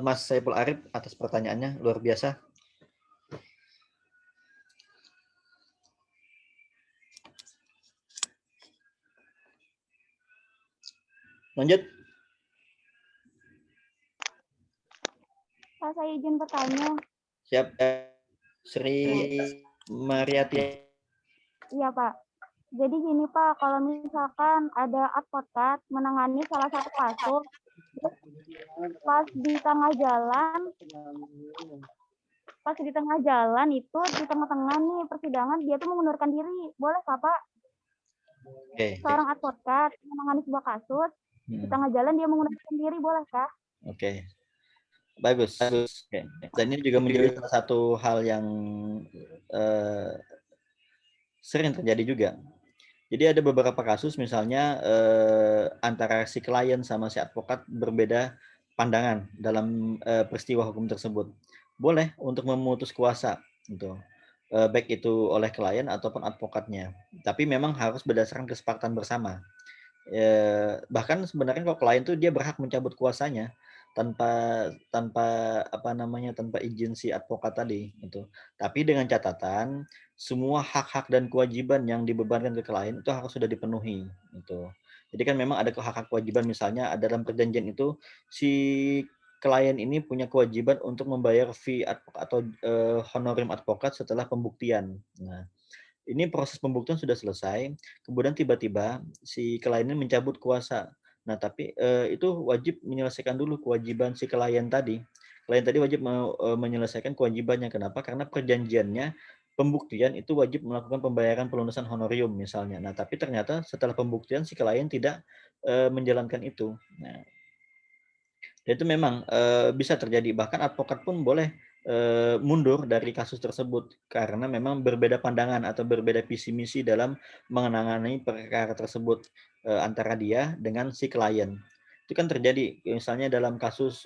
Mas Saiful Arif atas pertanyaannya. Luar biasa. Lanjut. Pak, saya izin bertanya. Siap. Sri Mariati. Iya, Pak. Jadi gini, Pak, kalau misalkan ada advokat menangani salah satu kasus, pas di tengah jalan itu, di tengah-tengah nih persidangan, dia tuh mengundurkan diri. Boleh, Pak? Oke. Seorang advokat menangani sebuah kasus, di tengah jalan dia mengundurkan diri, bolehkah? Oke. Bagus. Oke. Dan ini juga menjadi salah satu hal yang sering terjadi juga. Jadi ada beberapa kasus misalnya antara si klien sama si advokat berbeda pandangan dalam peristiwa hukum tersebut. Boleh untuk memutus kuasa gitu. Baik itu oleh klien ataupun advokatnya. Tapi memang harus berdasarkan kesepakatan bersama. Bahkan sebenarnya kalau klien tuh dia berhak mencabut kuasanya tanpa tanpa izin si advokat tadi gitu. Tapi dengan catatan semua hak-hak dan kewajiban yang dibebankan ke klien itu harus sudah dipenuhi gitu. Jadi kan memang ada hak-hak kewajiban, misalnya ada dalam perjanjian itu si klien ini punya kewajiban untuk membayar fee atau honorum advokat setelah pembuktian. Nah, ini proses pembuktian sudah selesai, kemudian tiba-tiba si klien ini mencabut kuasa. Nah, tapi itu wajib menyelesaikan dulu kewajiban si klien tadi. Klien tadi wajib menyelesaikan kewajibannya. Kenapa? Karena perjanjiannya pembuktian itu wajib melakukan pembayaran pelunasan honorium misalnya. Nah, tapi ternyata setelah pembuktian si klien tidak menjalankan itu. Nah, itu memang bisa terjadi, bahkan advokat pun boleh mundur dari kasus tersebut karena memang berbeda pandangan atau berbeda visi misi dalam menangani perkara tersebut antara dia dengan si klien. Itu kan terjadi misalnya dalam kasus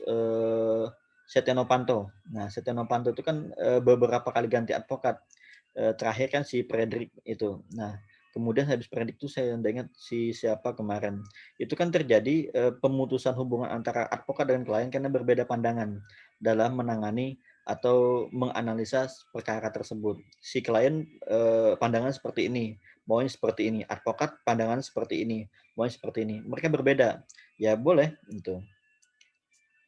Setia Novanto. Nah, Setia Novanto itu kan beberapa kali ganti advokat. Terakhir kan si Fredrik itu. Nah, kemudian habis Fredrik itu saya ingat si siapa kemarin. Itu kan terjadi pemutusan hubungan antara advokat dan klien karena berbeda pandangan dalam menangani atau menganalisa perkara tersebut. Si klien pandangan seperti ini, maunya seperti ini. Advokat pandangan seperti ini, maunya seperti ini. Mereka berbeda. Ya boleh gitu.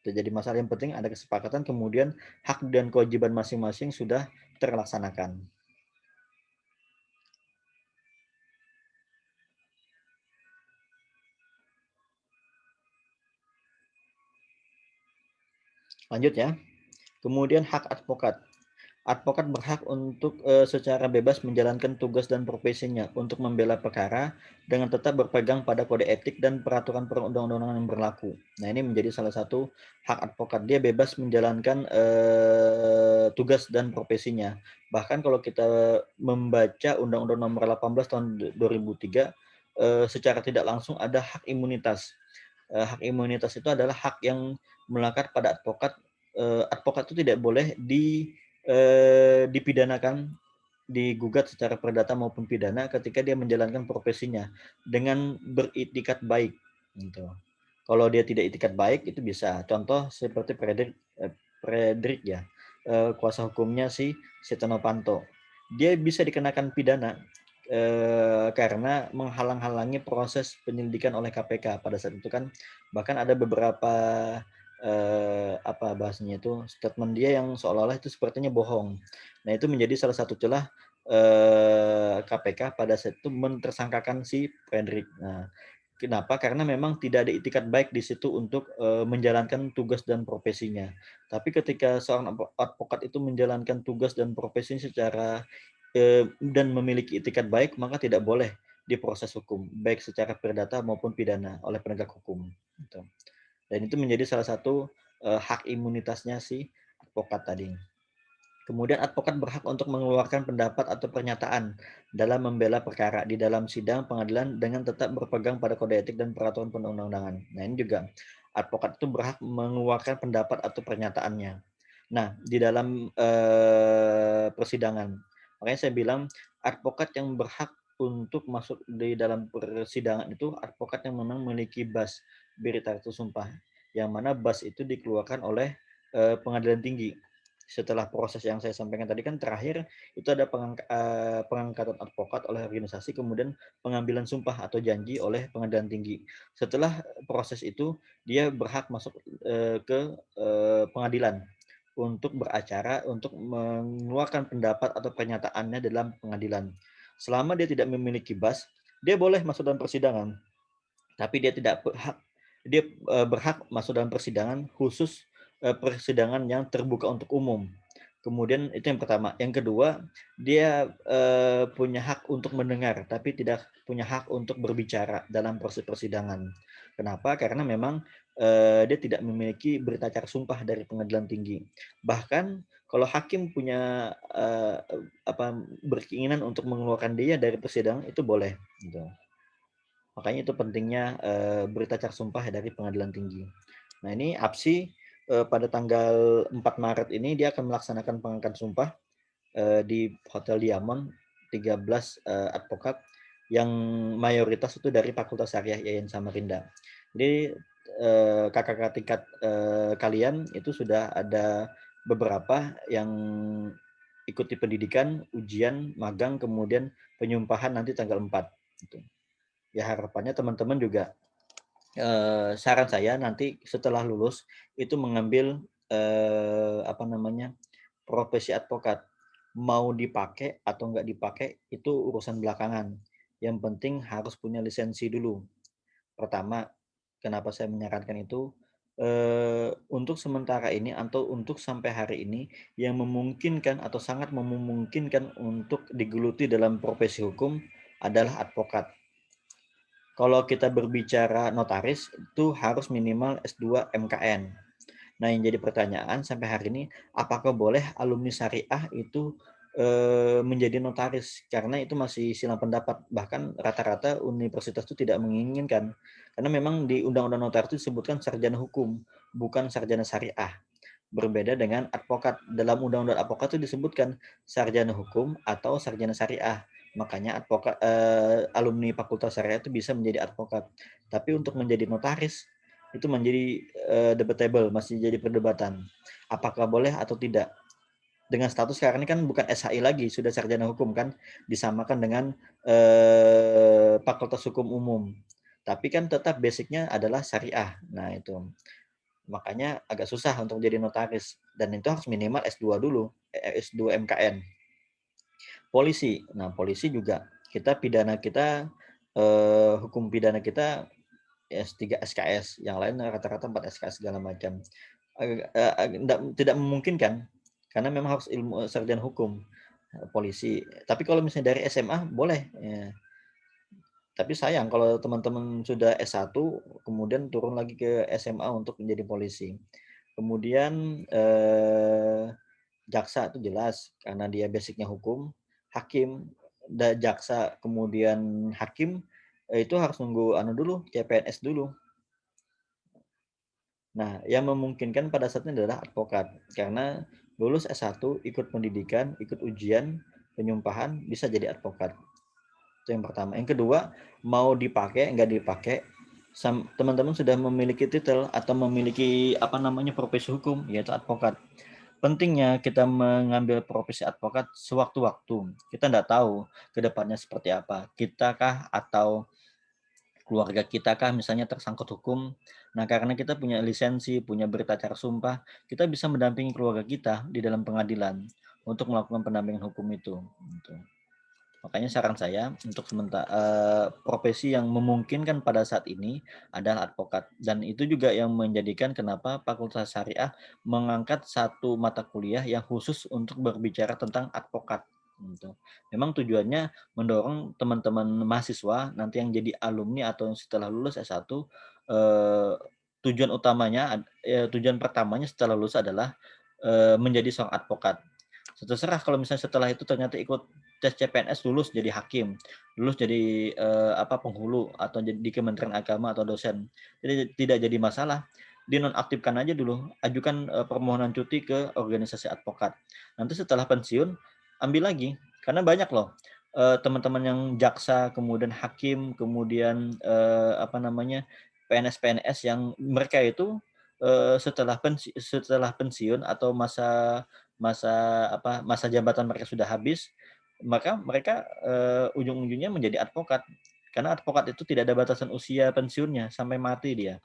Jadi masalah yang penting ada kesepakatan, kemudian hak dan kewajiban masing-masing sudah terlaksanakan. Lanjut ya. Kemudian hak advokat. Advokat berhak untuk secara bebas menjalankan tugas dan profesinya untuk membela perkara dengan tetap berpegang pada kode etik dan peraturan perundang-undangan yang berlaku. Nah, ini menjadi salah satu hak advokat. Dia bebas menjalankan tugas dan profesinya. Bahkan kalau kita membaca Undang-Undang Nomor 18 tahun 2003, secara tidak langsung ada hak imunitas. Hak imunitas itu adalah hak yang melekat pada advokat. Advokat itu tidak boleh dipidanakan, digugat secara perdata maupun pidana ketika dia menjalankan profesinya dengan beritikat baik gitu. Kalau dia tidak itikat baik itu bisa. Contoh seperti Fredrik ya, kuasa hukumnya si Setia Novanto. Dia bisa dikenakan pidana karena menghalang-halangi proses penyelidikan oleh KPK pada saat itu kan. Bahkan ada beberapa apa bahasanya itu statement dia yang seolah-olah itu sepertinya bohong. Nah itu menjadi salah satu celah KPK pada saat itu mentersangkakan si Fredrik. Nah, kenapa? Karena memang tidak ada itikat baik di situ untuk menjalankan tugas dan profesinya. Tapi ketika seorang advokat itu menjalankan tugas dan profesinya secara dan memiliki itikat baik, maka tidak boleh diproses hukum, baik secara perdata maupun pidana oleh penegak hukum. Gitu. Dan itu menjadi salah satu hak imunitasnya si advokat tadi. Kemudian advokat berhak untuk mengeluarkan pendapat atau pernyataan dalam membela perkara di dalam sidang pengadilan dengan tetap berpegang pada kode etik dan peraturan perundang-undangan. Nah ini juga advokat itu berhak mengeluarkan pendapat atau pernyataannya. Nah di dalam persidangan, makanya saya bilang advokat yang berhak untuk masuk di dalam persidangan itu advokat yang memang memiliki BAS, berita atau sumpah, yang mana BAS itu dikeluarkan oleh pengadilan tinggi. Setelah proses yang saya sampaikan tadi kan terakhir itu ada pengangkatan advokat oleh organisasi, kemudian pengambilan sumpah atau janji oleh pengadilan tinggi. Setelah proses itu dia berhak masuk ke pengadilan untuk beracara, untuk mengeluarkan pendapat atau pernyataannya dalam pengadilan. Selama dia tidak memiliki BAS, dia boleh masuk dalam persidangan, tapi dia tidak berhak berhak masuk dalam persidangan khusus persidangan yang terbuka untuk umum. Kemudian itu yang pertama. Yang kedua, dia punya hak untuk mendengar, tapi tidak punya hak untuk berbicara dalam proses persidangan. Kenapa? Karena memang dia tidak memiliki berita acara sumpah dari pengadilan tinggi. Bahkan kalau hakim punya berkeinginan untuk mengeluarkan dia dari persidangan itu boleh. Gitu. Makanya itu pentingnya berita acara sumpah dari pengadilan tinggi. Nah ini APSI pada tanggal 4 Maret ini dia akan melaksanakan pengangkatan sumpah di Hotel Diamond 13 advokat yang mayoritas itu dari Fakultas Syariah Yayan Samarinda. Jadi kakak-kakak tingkat kalian itu sudah ada beberapa yang ikuti pendidikan, ujian, magang, kemudian penyumpahan nanti tanggal 4. Gitu. Ya harapannya teman-teman juga saran saya nanti setelah lulus itu mengambil profesi advokat. Mau dipakai atau nggak dipakai itu urusan belakangan. Yang penting harus punya lisensi dulu. Pertama, kenapa saya menyarankan itu? Untuk sementara ini atau untuk sampai hari ini yang memungkinkan atau sangat memungkinkan untuk digeluti dalam profesi hukum adalah advokat. Kalau kita berbicara notaris itu harus minimal S2 MKN. Nah, yang jadi pertanyaan sampai hari ini, apakah boleh alumni syariah itu menjadi notaris? Karena itu masih silang pendapat. Bahkan rata-rata universitas itu tidak menginginkan. Karena memang di Undang-Undang Notaris itu disebutkan sarjana hukum, bukan sarjana syariah. Berbeda dengan advokat. Dalam Undang-Undang Advokat itu disebutkan sarjana hukum atau sarjana syariah. Makanya advokat alumni Fakultas Syariah itu bisa menjadi advokat. Tapi untuk menjadi notaris itu menjadi debatable, masih jadi perdebatan. Apakah boleh atau tidak? Dengan status sekarang ini kan bukan SHI lagi, sudah sarjana hukum kan, disamakan dengan Fakultas Hukum Umum. Tapi kan tetap basicnya adalah syariah. Nah itu. Makanya agak susah untuk jadi notaris. Dan itu harus minimal S2 dulu, S2 MKN. Polisi. Nah, polisi juga kita pidana kita hukum pidana kita S3 SKS, yang lain rata-rata 4 SKS segala macam. Tidak memungkinkan karena memang harus ilmu sarjana hukum polisi. Tapi kalau misalnya dari SMA boleh. Ya. Tapi sayang kalau teman-teman sudah S1 kemudian turun lagi ke SMA untuk menjadi polisi. Kemudian jaksa itu jelas karena dia basicnya hukum, hakim, jaksa kemudian hakim itu harus nunggu dulu CPNS dulu. Nah, yang memungkinkan pada saat ini adalah advokat karena lulus S1, ikut pendidikan, ikut ujian, penyumpahan, bisa jadi advokat. Itu yang pertama. Yang kedua, mau dipakai, nggak dipakai, teman-teman sudah memiliki titel atau memiliki profesi hukum, yaitu advokat. Pentingnya kita mengambil profesi advokat sewaktu-waktu. Kita nggak tahu ke depannya seperti apa. Kita kah atau keluarga kita kah misalnya tersangkut hukum. Nah, karena kita punya lisensi, punya berita acara sumpah, kita bisa mendampingi keluarga kita di dalam pengadilan untuk melakukan pendampingan hukum itu. Gitu. Makanya saran saya untuk profesi yang memungkinkan pada saat ini adalah advokat. Dan itu juga yang menjadikan kenapa Fakultas Syariah mengangkat satu mata kuliah yang khusus untuk berbicara tentang advokat. Gitu. Memang tujuannya mendorong teman-teman mahasiswa nanti yang jadi alumni atau yang setelah lulus S1, tujuan pertamanya setelah lulus adalah menjadi seorang advokat. Terserah kalau misalnya setelah itu ternyata ikut tes CPNS lulus jadi hakim, lulus jadi penghulu atau di Kementerian Agama atau dosen. Jadi tidak jadi masalah. Dinonaktifkan aja dulu, ajukan permohonan cuti ke organisasi advokat. Nanti setelah pensiun ambil lagi, karena banyak loh teman-teman yang jaksa, kemudian hakim, kemudian PNS-PNS yang mereka itu setelah pensiun atau masa jabatan mereka sudah habis, maka mereka ujung-ujungnya menjadi advokat. Karena advokat itu tidak ada batasan usia pensiunnya, sampai mati dia.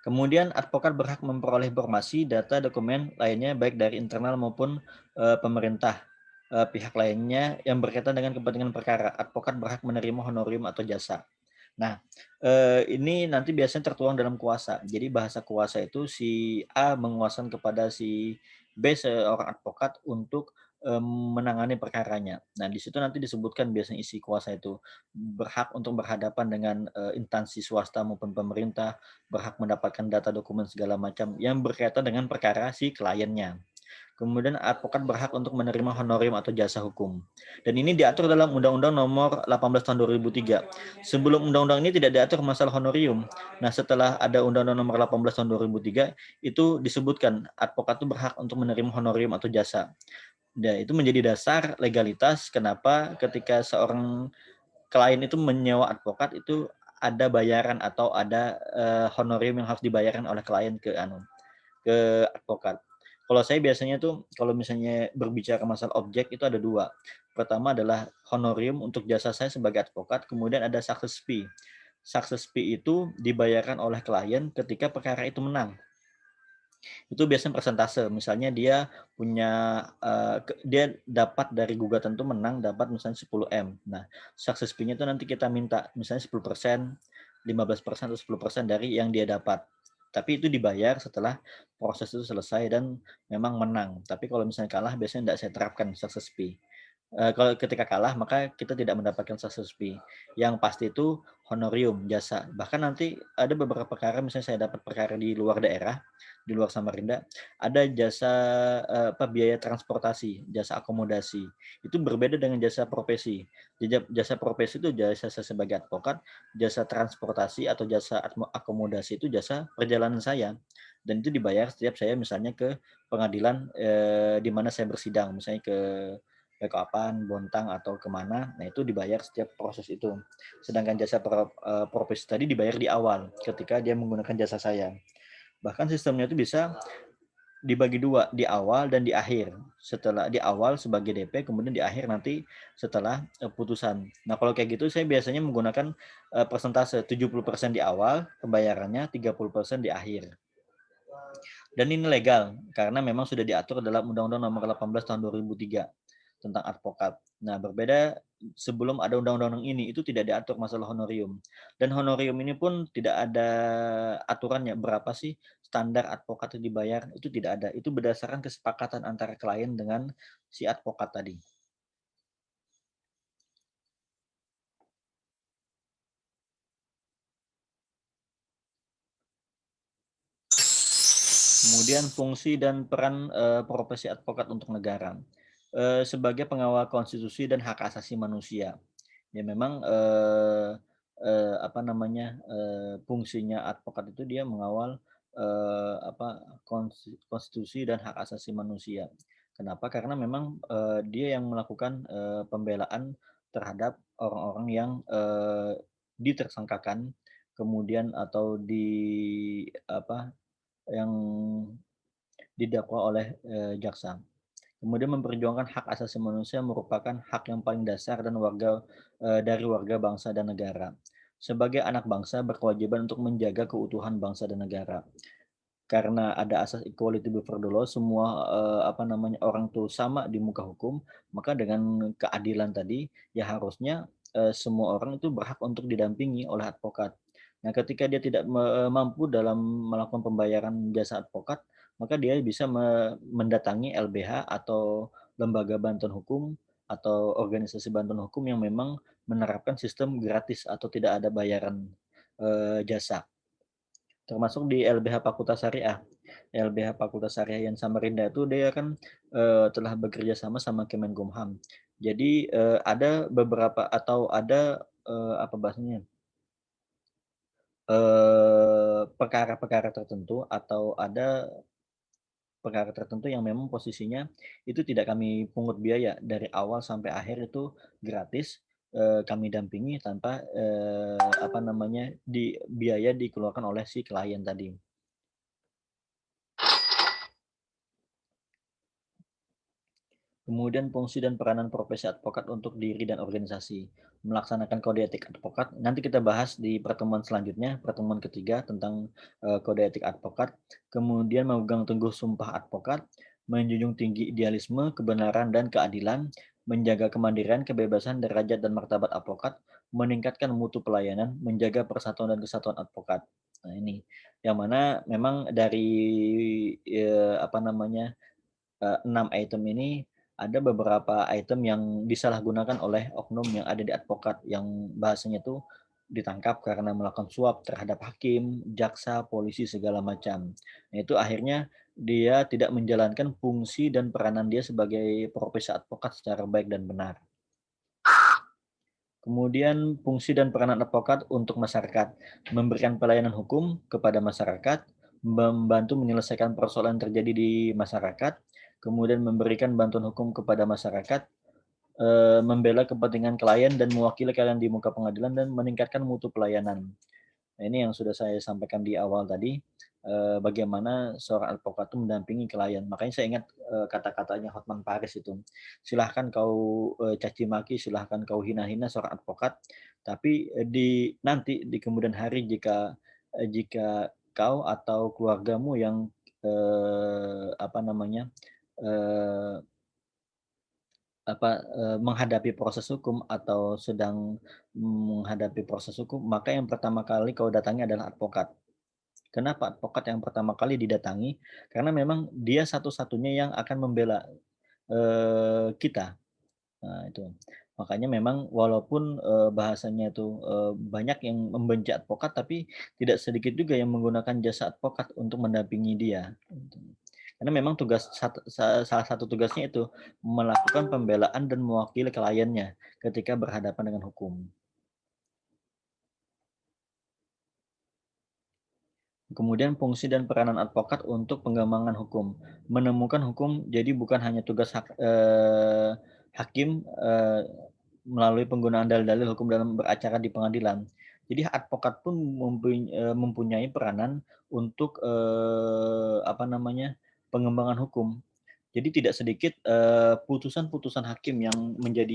Kemudian advokat berhak memperoleh informasi, data, dokumen lainnya baik dari internal maupun pemerintah pihak lainnya yang berkaitan dengan kepentingan perkara. Advokat berhak menerima honorium atau jasa. Nah, ini nanti biasanya tertuang dalam kuasa. Jadi bahasa kuasa itu si A menguasakan kepada si B seorang advokat untuk menangani perkaranya. Nah, di situ nanti disebutkan biasanya isi kuasa itu berhak untuk berhadapan dengan instansi swasta maupun pemerintah, berhak mendapatkan data dokumen segala macam yang berkaitan dengan perkara si kliennya. Kemudian advokat berhak untuk menerima honorium atau jasa hukum. Dan ini diatur dalam Undang-Undang Nomor 18 Tahun 2003. Sebelum undang-undang ini tidak diatur masalah honorium. Nah, setelah ada Undang-Undang Nomor 18 Tahun 2003, itu disebutkan advokat itu berhak untuk menerima honorium atau jasa. Dan itu menjadi dasar legalitas kenapa ketika seorang klien itu menyewa advokat itu ada bayaran atau ada honorium yang harus dibayarkan oleh klien ke advokat. Kalau saya biasanya tuh kalau misalnya berbicara masalah objek itu ada dua. Pertama adalah honorium untuk jasa saya sebagai advokat, kemudian ada success fee. Success fee itu dibayarkan oleh klien ketika perkara itu menang. Itu biasanya persentase. Misalnya dia punya dia dapat dari gugatan itu menang dapat misalnya 10M. Nah, success fee-nya itu nanti kita minta misalnya 10%, 15% atau 10% dari yang dia dapat. Tapi itu dibayar setelah proses itu selesai dan memang menang. Tapi kalau misalnya kalah biasanya tidak saya terapkan success fee. Kalau ketika kalah maka kita tidak mendapatkan success fee. Yang pasti itu honorium, jasa. Bahkan nanti ada beberapa perkara, misalnya saya dapat perkara di luar daerah, di luar Samarinda, ada jasa biaya transportasi, jasa akomodasi. Itu berbeda dengan jasa profesi. Jasa profesi itu jasa saya sebagai advokat, jasa transportasi atau jasa akomodasi itu jasa perjalanan saya. Dan itu dibayar setiap saya misalnya ke pengadilan di mana saya bersidang, misalnya ke Balikpapan, Bontang atau kemana, nah itu dibayar setiap proses itu. Sedangkan jasa profesi tadi dibayar di awal ketika dia menggunakan jasa saya. Bahkan sistemnya itu bisa dibagi dua, di awal dan di akhir. Setelah di awal sebagai DP, kemudian di akhir nanti setelah putusan. Nah kalau kayak gitu saya biasanya menggunakan persentase 70% di awal pembayarannya, 30% di akhir. Dan ini legal karena memang sudah diatur dalam Undang-Undang Nomor 18 Tahun 2003 tentang advokat. Nah, berbeda sebelum ada undang-undang ini itu tidak diatur masalah honorium. Dan honorium ini pun tidak ada aturannya berapa sih standar advokat itu dibayar, itu tidak ada. Itu berdasarkan kesepakatan antara klien dengan si advokat tadi. Kemudian fungsi dan peran profesi advokat untuk negara. Sebagai pengawal konstitusi dan hak asasi manusia. Ya memang fungsinya advokat itu dia mengawal konstitusi dan hak asasi manusia. Kenapa? Karena memang dia yang melakukan pembelaan terhadap orang-orang yang ditersangkakan, kemudian atau yang didakwa oleh jaksa. Kemudian memperjuangkan hak asasi manusia merupakan hak yang paling dasar dan dari warga bangsa dan negara. Sebagai anak bangsa berkewajiban untuk menjaga keutuhan bangsa dan negara. Karena ada asas equality before the law, semua orang tuh sama di muka hukum, maka dengan keadilan tadi ya harusnya semua orang itu berhak untuk didampingi oleh advokat. Nah, ketika dia tidak mampu dalam melakukan pembayaran jasa advokat, maka dia bisa mendatangi LBH atau lembaga bantuan hukum atau organisasi bantuan hukum yang memang menerapkan sistem gratis atau tidak ada bayaran jasa. Termasuk di LBH Fakultas Syariah. LBH Fakultas Syariah yang Samarinda itu dia kan telah bekerja sama Kemenkumham. Jadi ada beberapa atau ada perkara-perkara tertentu atau ada perkara tertentu yang memang posisinya itu tidak kami pungut biaya dari awal sampai akhir itu gratis, kami dampingi tanpa biaya dikeluarkan oleh si klien tadi. Kemudian fungsi dan peranan profesi advokat untuk diri dan organisasi. Melaksanakan kode etik advokat. Nanti kita bahas di pertemuan selanjutnya, pertemuan ketiga tentang kode etik advokat. Kemudian memegang teguh sumpah advokat, menjunjung tinggi idealisme, kebenaran, dan keadilan, menjaga kemandirian, kebebasan, derajat, dan martabat advokat, meningkatkan mutu pelayanan, menjaga persatuan dan kesatuan advokat. Nah, ini yang mana memang dari 6 item ini ada beberapa item yang disalahgunakan oleh oknum yang ada di advokat yang bahasanya itu ditangkap karena melakukan suap terhadap hakim, jaksa, polisi segala macam. Nah, itu akhirnya dia tidak menjalankan fungsi dan peranan dia sebagai profesi advokat secara baik dan benar. Kemudian fungsi dan peranan advokat untuk masyarakat, memberikan pelayanan hukum kepada masyarakat, membantu menyelesaikan persoalan yang terjadi di masyarakat, kemudian memberikan bantuan hukum kepada masyarakat, membela kepentingan klien dan mewakili klien di muka pengadilan dan meningkatkan mutu pelayanan. Nah, ini yang sudah saya sampaikan di awal tadi, bagaimana seorang advokat itu mendampingi klien. Makanya saya ingat kata-katanya Hotman Paris itu, silahkan kau caci maki, silahkan kau hina-hina seorang advokat, tapi nanti di kemudian hari jika kau atau keluargamu yang menghadapi proses hukum atau sedang menghadapi proses hukum, maka yang pertama kali kau datangi adalah advokat. Kenapa advokat yang pertama kali didatangi? Karena memang dia satu-satunya yang akan membela kita. Nah, itu. Makanya memang walaupun bahasanya itu banyak yang membenci advokat, tapi tidak sedikit juga yang menggunakan jasa advokat untuk mendampingi dia. Karena memang salah satu tugasnya itu melakukan pembelaan dan mewakili kliennya ketika berhadapan dengan hukum. Kemudian fungsi dan peranan advokat untuk pengembangan hukum. Menemukan hukum jadi bukan hanya tugas hakim melalui penggunaan dalil-dalil hukum dalam beracara di pengadilan. Jadi advokat pun mempunyai peranan untuk pengembangan hukum. Jadi tidak sedikit putusan-putusan hakim yang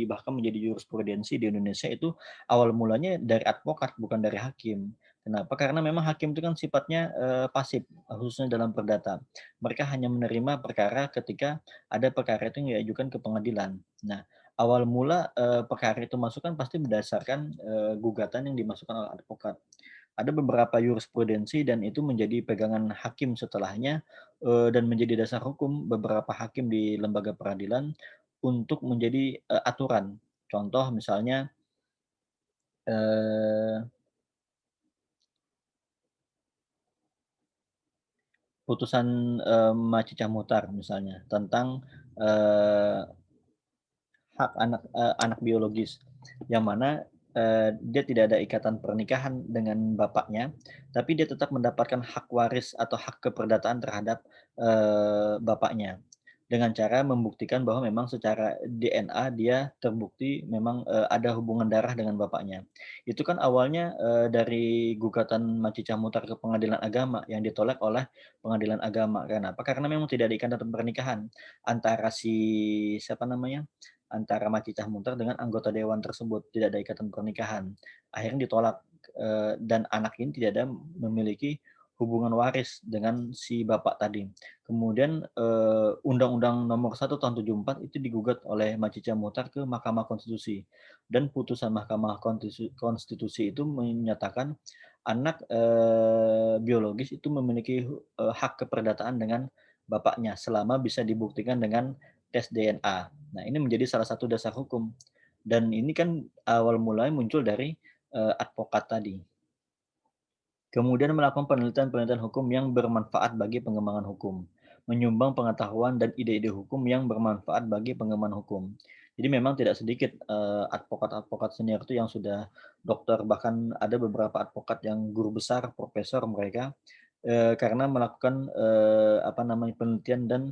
bahkan menjadi jurisprudensi di Indonesia itu awal mulanya dari advokat bukan dari hakim. Kenapa? Karena memang hakim itu kan sifatnya pasif, khususnya dalam perdata. Mereka hanya menerima perkara ketika ada perkara itu yang diajukan ke pengadilan. Nah, awal mula perkara itu masuk kan pasti berdasarkan gugatan yang dimasukkan oleh advokat. Ada beberapa jurisprudensi dan itu menjadi pegangan hakim setelahnya dan menjadi dasar hukum beberapa hakim di lembaga peradilan untuk menjadi aturan. Contoh misalnya putusan Macica Muhtar misalnya tentang hak anak biologis, yang mana dia tidak ada ikatan pernikahan dengan bapaknya, tapi dia tetap mendapatkan hak waris atau hak keperdataan terhadap, bapaknya. Dengan cara membuktikan bahwa memang secara DNA dia terbukti memang, ada hubungan darah dengan bapaknya. Itu kan awalnya, dari gugatan Macicah Mutar ke Pengadilan Agama yang ditolak oleh Pengadilan Agama. Kenapa? Karena memang tidak ada ikatan pernikahan antara siapa namanya, antara Macicah Mutar dengan anggota dewan tersebut, tidak ada ikatan pernikahan. Akhirnya ditolak, dan anak ini tidak ada memiliki hubungan waris dengan si bapak tadi. Kemudian, Undang-Undang Nomor 1 Tahun 74 itu digugat oleh Macicah Mutar ke Mahkamah Konstitusi, dan putusan Mahkamah Konstitusi itu menyatakan anak, biologis itu memiliki, hak keperdataan dengan bapaknya selama bisa dibuktikan dengan tes DNA. Nah, ini menjadi salah satu dasar hukum, dan ini kan awal mulai muncul dari, advokat tadi. Kemudian melakukan penelitian-penelitian hukum yang bermanfaat bagi pengembangan hukum, menyumbang pengetahuan dan ide-ide hukum yang bermanfaat bagi pengembangan hukum. Jadi memang tidak sedikit, advokat-advokat senior itu yang sudah dokter, bahkan ada beberapa advokat yang guru besar, profesor mereka, karena melakukan, penelitian dan,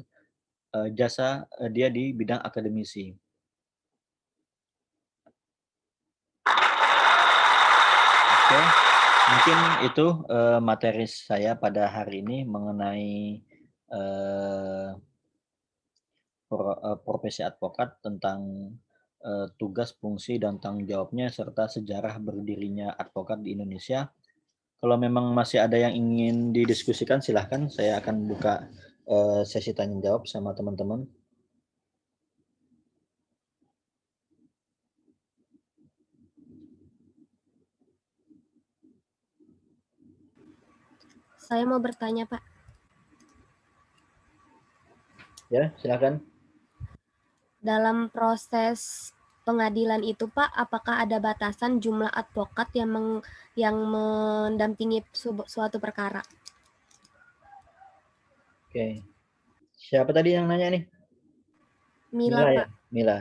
jasa, dia di bidang akademisi. Oke. Mungkin itu, materi saya pada hari ini mengenai, eee, profesi advokat tentang, tugas, fungsi, dan tanggung jawabnya serta sejarah berdirinya advokat di Indonesia. Kalau memang masih ada yang ingin didiskusikan silahkan, saya akan buka, sesi tanya jawab sama teman-teman. Saya mau bertanya, Pak. Ya, silakan. Dalam proses pengadilan itu, Pak, apakah ada batasan jumlah advokat yang mendampingi suatu perkara? Oke. Siapa tadi yang nanya nih? Mila, ya? Pak. Mila.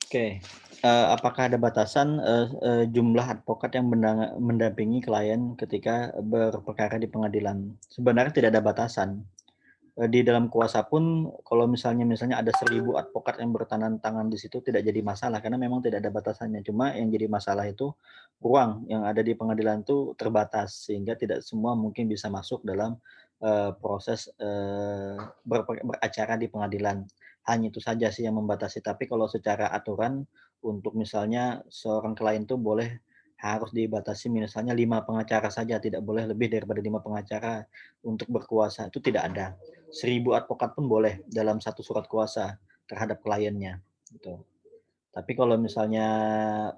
Oke, apakah ada batasan, jumlah advokat yang mendampingi klien ketika berperkara di pengadilan? Sebenarnya tidak ada batasan. Di dalam kuasa pun kalau misalnya ada 1.000 advokat yang bertangan di situ tidak jadi masalah karena memang tidak ada batasannya. Cuma yang jadi masalah itu ruang yang ada di pengadilan itu terbatas sehingga tidak semua mungkin bisa masuk dalam, proses, beracara di pengadilan. Hanya itu saja sih yang membatasi, tapi kalau secara aturan untuk misalnya seorang klien itu harus dibatasi misalnya 5 pengacara saja, tidak boleh lebih daripada 5 pengacara untuk berkuasa, itu tidak ada. 1.000 advokat pun boleh dalam satu surat kuasa terhadap kliennya, gitu. Tapi kalau misalnya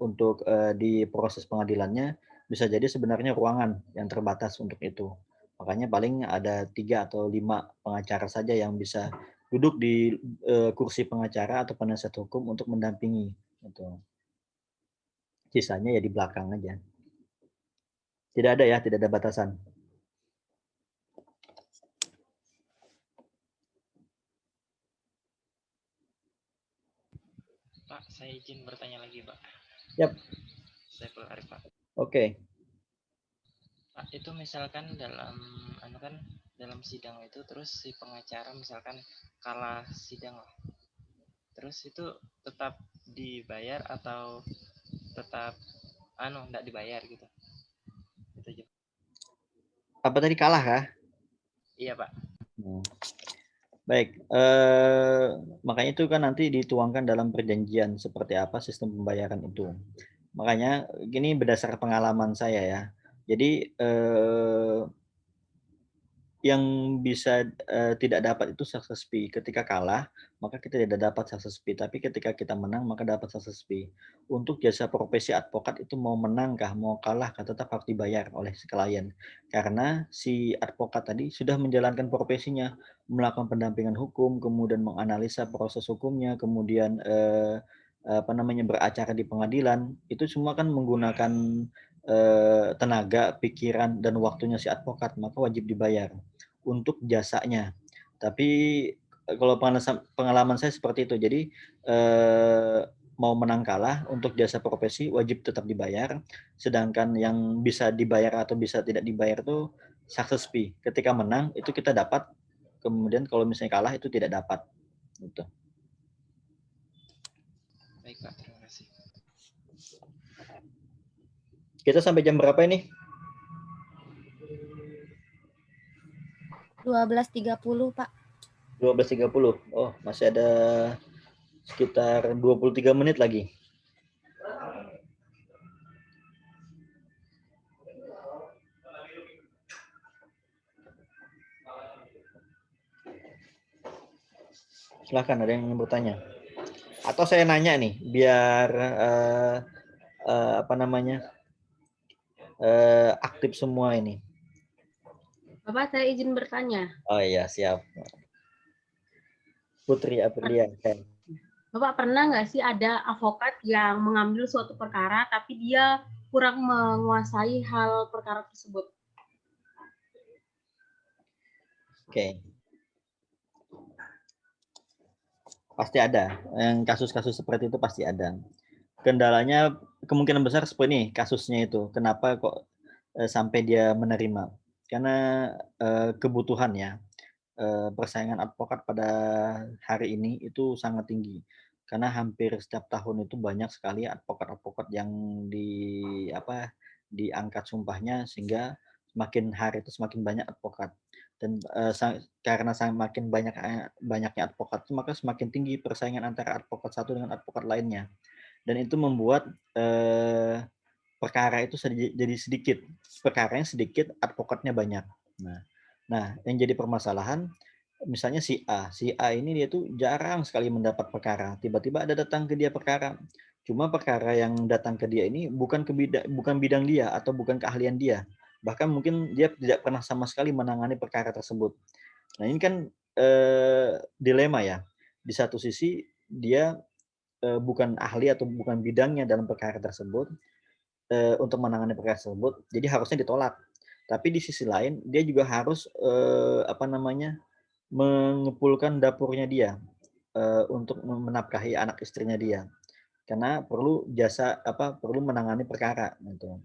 untuk, di proses pengadilannya, bisa jadi sebenarnya ruangan yang terbatas untuk itu. Makanya paling ada 3 atau 5 pengacara saja yang bisa duduk di, kursi pengacara atau penasihat hukum untuk mendampingi, gitu. Sisanya ya di belakang aja. Tidak ada batasan. Pak, saya izin bertanya lagi, Pak. Yap. Saya Arif, Pak. Oke. Pak, itu misalkan dalam sidang itu terus si pengacara misalkan kalah sidang lah. Terus itu tetap dibayar atau tetap enggak dibayar gitu. Itu aja. Apa tadi kalah kah? Iya, Pak. Baik, makanya itu kan nanti dituangkan dalam perjanjian seperti apa sistem pembayaran itu. Makanya gini berdasarkan pengalaman saya ya. Jadi, yang bisa, tidak dapat itu success fee. Ketika kalah, maka kita tidak dapat success fee, tapi ketika kita menang maka dapat success fee. Untuk jasa profesi advokat itu mau menang kah, mau kalah kah, tetap harus dibayar oleh si klien. Karena si advokat tadi sudah menjalankan profesinya, melakukan pendampingan hukum, kemudian menganalisa proses hukumnya, kemudian, beracara di pengadilan, itu semua kan menggunakan, tenaga, pikiran, dan waktunya si advokat, maka wajib dibayar untuk jasanya. Tapi kalau pengalaman saya seperti itu. Jadi mau menang kalah untuk jasa profesi wajib tetap dibayar, sedangkan yang bisa dibayar atau bisa tidak dibayar itu success fee. Ketika menang itu kita dapat, kemudian kalau misalnya kalah itu tidak dapat. Gitu. Baik Pak, terima kasih. Kita sampai jam berapa ini? 12.30 Pak. 12.30. Oh, masih ada sekitar 23 menit lagi. Silahkan, ada yang ingin bertanya. Atau saya nanya nih, biar apa namanya aktif semua ini. Bapak, saya izin bertanya. Oh iya, siap. Putri Aprilia. Bapak pernah nggak sih ada avokat yang mengambil suatu perkara tapi dia kurang menguasai hal perkara tersebut? Oke. Pasti ada. Yang kasus-kasus seperti itu pasti ada. Kendalanya kemungkinan besar seperti ini kasusnya itu. Kenapa kok sampai dia menerima? Karena kebutuhan ya. Persaingan advokat pada hari ini itu sangat tinggi. Karena hampir setiap tahun itu banyak sekali advokat-advokat yang diangkat sumpahnya, sehingga semakin hari itu semakin banyak advokat. Dan karena semakin banyaknya advokat, maka semakin tinggi persaingan antara advokat satu dengan advokat lainnya. Dan itu membuat perkara itu jadi sedikit. Perkaranya sedikit, advokatnya banyak. Nah, yang jadi permasalahan, misalnya si A ini dia tuh jarang sekali mendapat perkara. Tiba-tiba ada datang ke dia perkara. Cuma perkara yang datang ke dia ini bukan bidang dia atau bukan keahlian dia. Bahkan mungkin dia tidak pernah sama sekali menangani perkara tersebut. Nah, ini kan dilema ya. Di satu sisi dia bukan ahli atau bukan bidangnya dalam perkara tersebut untuk menangani perkara tersebut, jadi harusnya ditolak. Tapi di sisi lain dia juga harus mengepulkan dapurnya dia untuk menafkahi anak istrinya dia, karena perlu perlu menangani perkara gitu.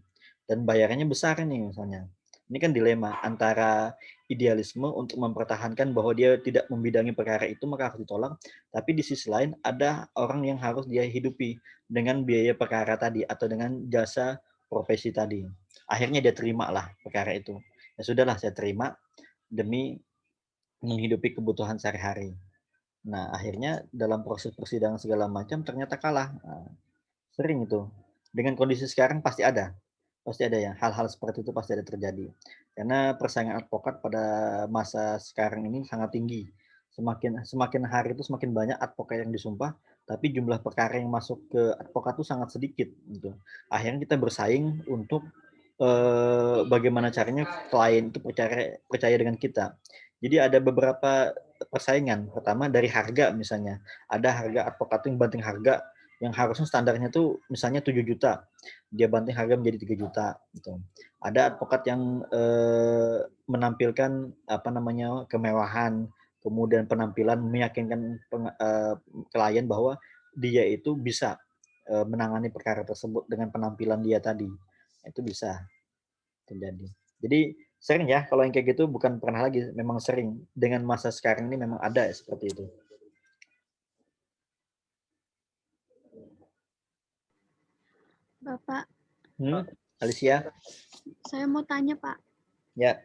Dan bayarannya besar nih misalnya. Ini kan dilema antara idealisme untuk mempertahankan bahwa dia tidak membidangi perkara itu maka harus ditolak, tapi di sisi lain ada orang yang harus dia hidupi dengan biaya perkara tadi atau dengan jasa profesi tadi. Akhirnya dia terima lah perkara itu. Ya sudahlah, saya terima demi menghidupi kebutuhan sehari-hari. Nah, akhirnya dalam proses persidangan segala macam ternyata kalah. Nah, sering itu. Dengan kondisi sekarang pasti ada ya hal-hal seperti itu pasti ada terjadi. Karena persaingan advokat pada masa sekarang ini sangat tinggi. Semakin hari itu semakin banyak advokat yang disumpah, tapi jumlah perkara yang masuk ke advokat itu sangat sedikit gitu. Akhirnya kita bersaing untuk bagaimana caranya klien itu percaya dengan kita. Jadi ada beberapa persaingan. Pertama dari harga misalnya. Ada harga advokat yang banting harga yang harusnya standarnya tuh misalnya 7 juta. Dia banting harga menjadi 3 juta gitu. Ada advokat yang menampilkan kemewahan, kemudian penampilan meyakinkan klien bahwa dia itu bisa menangani perkara tersebut dengan penampilan dia tadi. Itu bisa terjadi. Jadi sering ya kalau yang kayak gitu, bukan pernah lagi, memang sering. Dengan masa sekarang ini memang ada ya, seperti itu. Bapak, Alicia? saya mau tanya Pak. Ya.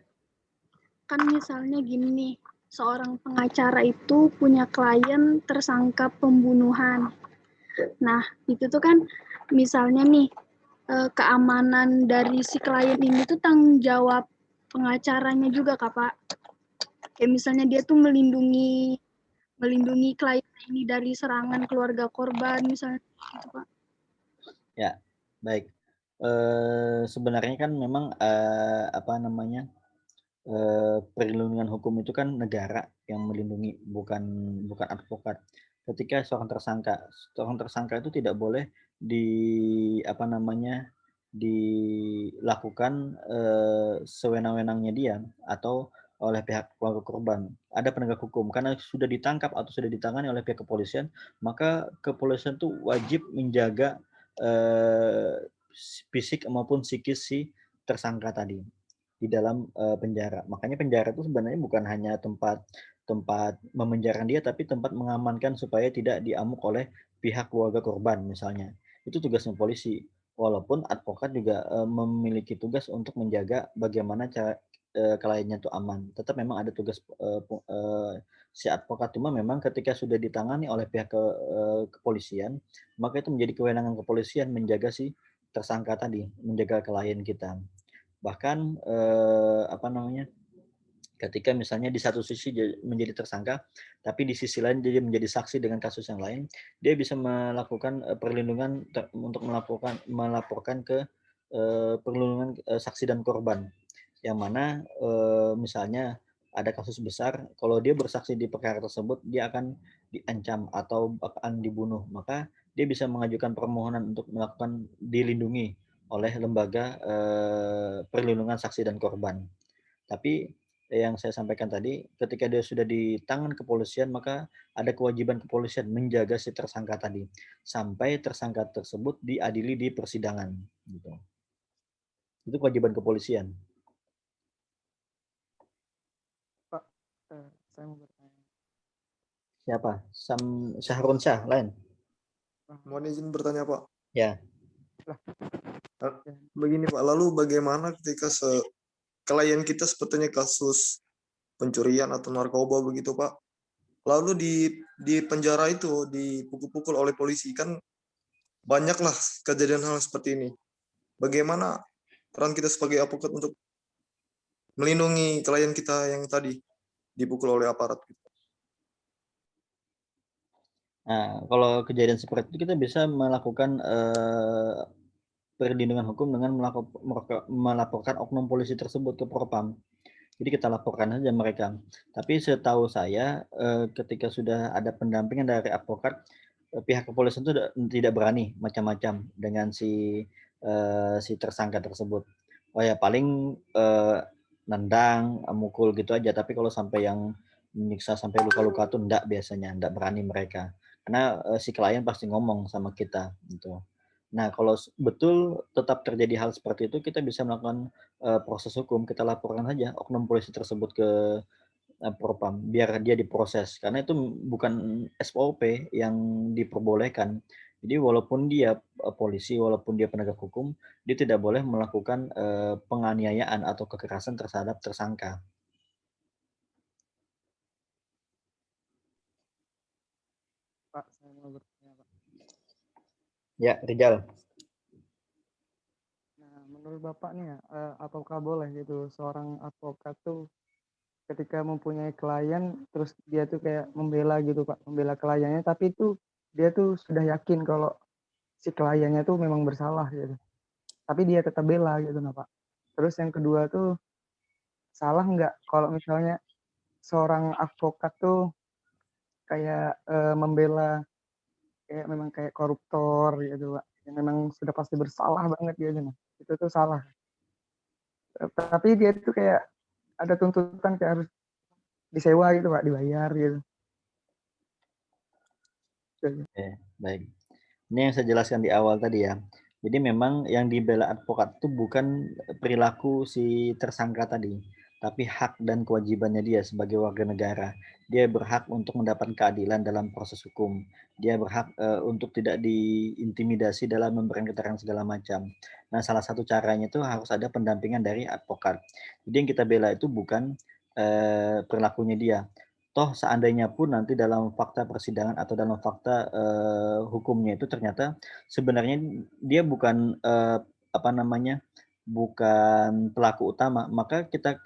Kan misalnya gini nih, seorang pengacara itu punya klien tersangka pembunuhan. Nah, itu tuh kan misalnya nih, keamanan dari si klien ini tuh tanggung jawab pengacaranya juga Kak Pak. Kayak misalnya dia tuh melindungi klien ini dari serangan keluarga korban misalnya gitu Pak. Ya, baik. Sebenarnya kan memang perlindungan hukum itu kan negara yang melindungi, bukan advokat. Ketika seorang tersangka itu tidak boleh dilakukan sewenang-wenangnya dia, atau oleh pihak keluarga korban. Ada penegak hukum karena sudah ditangkap atau sudah ditangani oleh pihak kepolisian, maka kepolisian tuh wajib menjaga fisik maupun psikis si tersangka tadi di dalam penjara. Makanya penjara itu sebenarnya bukan hanya tempat memenjarakan dia, tapi tempat mengamankan supaya tidak diamuk oleh pihak keluarga korban misalnya. Itu tugasnya polisi. Walaupun advokat juga memiliki tugas untuk menjaga bagaimana cara kliennya itu aman. Tetap memang ada tugas si advokat, cuma memang ketika sudah ditangani oleh pihak kepolisian, maka itu menjadi kewenangan kepolisian menjaga si tersangka tadi, menjaga klien kita. Bahkan ketika misalnya di satu sisi dia menjadi tersangka, tapi di sisi lain dia menjadi saksi dengan kasus yang lain, dia bisa melakukan perlindungan untuk melaporkan ke perlindungan saksi dan korban, yang mana misalnya ada kasus besar, kalau dia bersaksi di perkara tersebut dia akan diancam atau akan dibunuh, maka dia bisa mengajukan permohonan untuk melakukan dilindungi oleh lembaga perlindungan saksi dan korban. Tapi yang saya sampaikan tadi, ketika dia sudah di tangan kepolisian, maka ada kewajiban kepolisian menjaga si tersangka tadi sampai tersangka tersebut diadili di persidangan. Gitu. Itu kewajiban kepolisian. Pak, saya mau bertanya. Siapa? Syahrun Syah, lain? Mohon izin bertanya, Pak. Ya. Begini, Pak. Lalu bagaimana ketika klien kita sepertinya kasus pencurian atau narkoba begitu, Pak? Lalu di penjara itu dipukul-pukul oleh polisi, kan banyaklah kejadian hal seperti ini. Bagaimana peran kita sebagai advokat untuk melindungi klien kita yang tadi dipukul oleh aparat? Nah, kalau kejadian seperti itu kita bisa melakukan perlindungan hukum dengan melaporkan oknum polisi tersebut ke Propam. Jadi kita laporkan saja mereka. Tapi setahu saya ketika sudah ada pendampingan dari advokat, pihak kepolisian itu tidak berani macam-macam dengan si tersangka tersebut. Oh ya paling nendang, mukul gitu aja. Tapi kalau sampai yang menyiksa sampai luka-luka tuh enggak, biasanya enggak berani mereka. Karena si klien pasti ngomong sama kita gitu. Nah, kalau betul tetap terjadi hal seperti itu, kita bisa melakukan proses hukum. Kita laporkan saja oknum polisi tersebut ke Propam, biar dia diproses. Karena itu bukan SOP yang diperbolehkan. Jadi walaupun dia polisi, walaupun dia penegak hukum, dia tidak boleh melakukan penganiayaan atau kekerasan terhadap tersangka. Pak, saya mau bertanya, Pak. Ya, Rizal. Nah, menurut Bapak nih ya, apakah boleh gitu seorang advokat tuh ketika mempunyai klien, terus dia tuh kayak membela gitu Pak, membela kliennya, tapi itu dia tuh sudah yakin kalau si kliennya tuh memang bersalah gitu. Tapi dia tetap bela gitu nah Pak. Terus yang kedua tuh, salah nggak kalau misalnya seorang advokat tuh kayak membela kayak memang kayak koruptor gitu Pak, yang memang sudah pasti bersalah banget gitu, nah itu tuh salah. Tapi dia tuh kayak ada tuntutan kayak harus disewa gitu Pak, dibayar gitu. Oke, baik. Ini yang saya jelaskan di awal tadi ya. Jadi memang yang dibela advokat itu bukan perilaku si tersangka tadi, tapi hak dan kewajibannya dia sebagai warga negara. Dia berhak untuk mendapat keadilan dalam proses hukum. Dia berhak untuk tidak diintimidasi dalam memberikan keterangan segala macam. Nah, salah satu caranya itu harus ada pendampingan dari advokat. Jadi yang kita bela itu bukan perilakunya dia. Toh seandainya pun nanti dalam fakta persidangan atau dalam fakta hukumnya itu ternyata sebenarnya dia bukan bukan pelaku utama, maka kita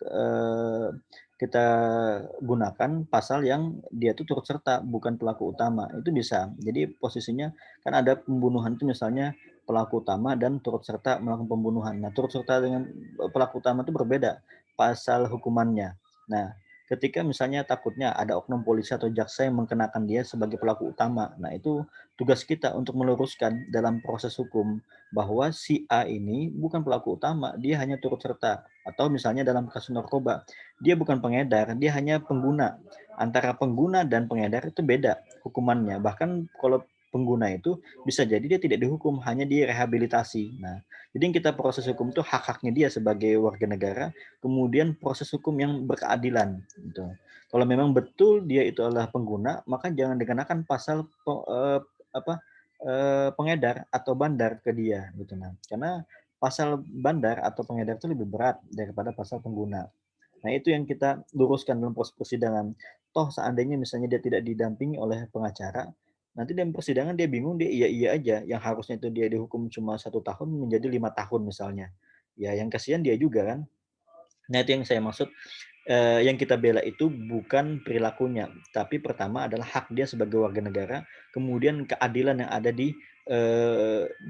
gunakan pasal yang dia itu turut serta bukan pelaku utama, itu bisa. Jadi posisinya kan ada pembunuhan itu misalnya pelaku utama dan turut serta melakukan pembunuhan. Nah, turut serta dengan pelaku utama itu berbeda pasal hukumannya. Nah, ketika misalnya takutnya ada oknum polisi atau jaksa yang mengenakan dia sebagai pelaku utama. Nah, itu tugas kita untuk meluruskan dalam proses hukum bahwa si A ini bukan pelaku utama, dia hanya turut serta. Atau misalnya dalam kasus narkoba, dia bukan pengedar, dia hanya pengguna. Antara pengguna dan pengedar itu beda hukumannya. Bahkan kalau pengguna itu bisa jadi dia tidak dihukum, hanya direhabilitasi. Nah, jadi yang kita proses hukum itu hak-haknya dia sebagai warga negara, kemudian proses hukum yang berkeadilan. Gitu. Kalau memang betul dia itu adalah pengguna, maka jangan dikenakan pasal pengedar atau bandar ke dia, gitu. Nah, karena pasal bandar atau pengedar itu lebih berat daripada pasal pengguna. Nah, itu yang kita luruskan dalam proses persidangan. Toh seandainya misalnya dia tidak didampingi oleh pengacara, nanti dalam persidangan dia bingung, dia iya-iya aja. Yang harusnya itu dia dihukum cuma 1 tahun menjadi 5 tahun misalnya. Ya, yang kasihan dia juga kan. Nah, itu yang saya maksud. Yang kita bela itu bukan perilakunya, tapi pertama adalah hak dia sebagai warga negara, kemudian keadilan yang ada di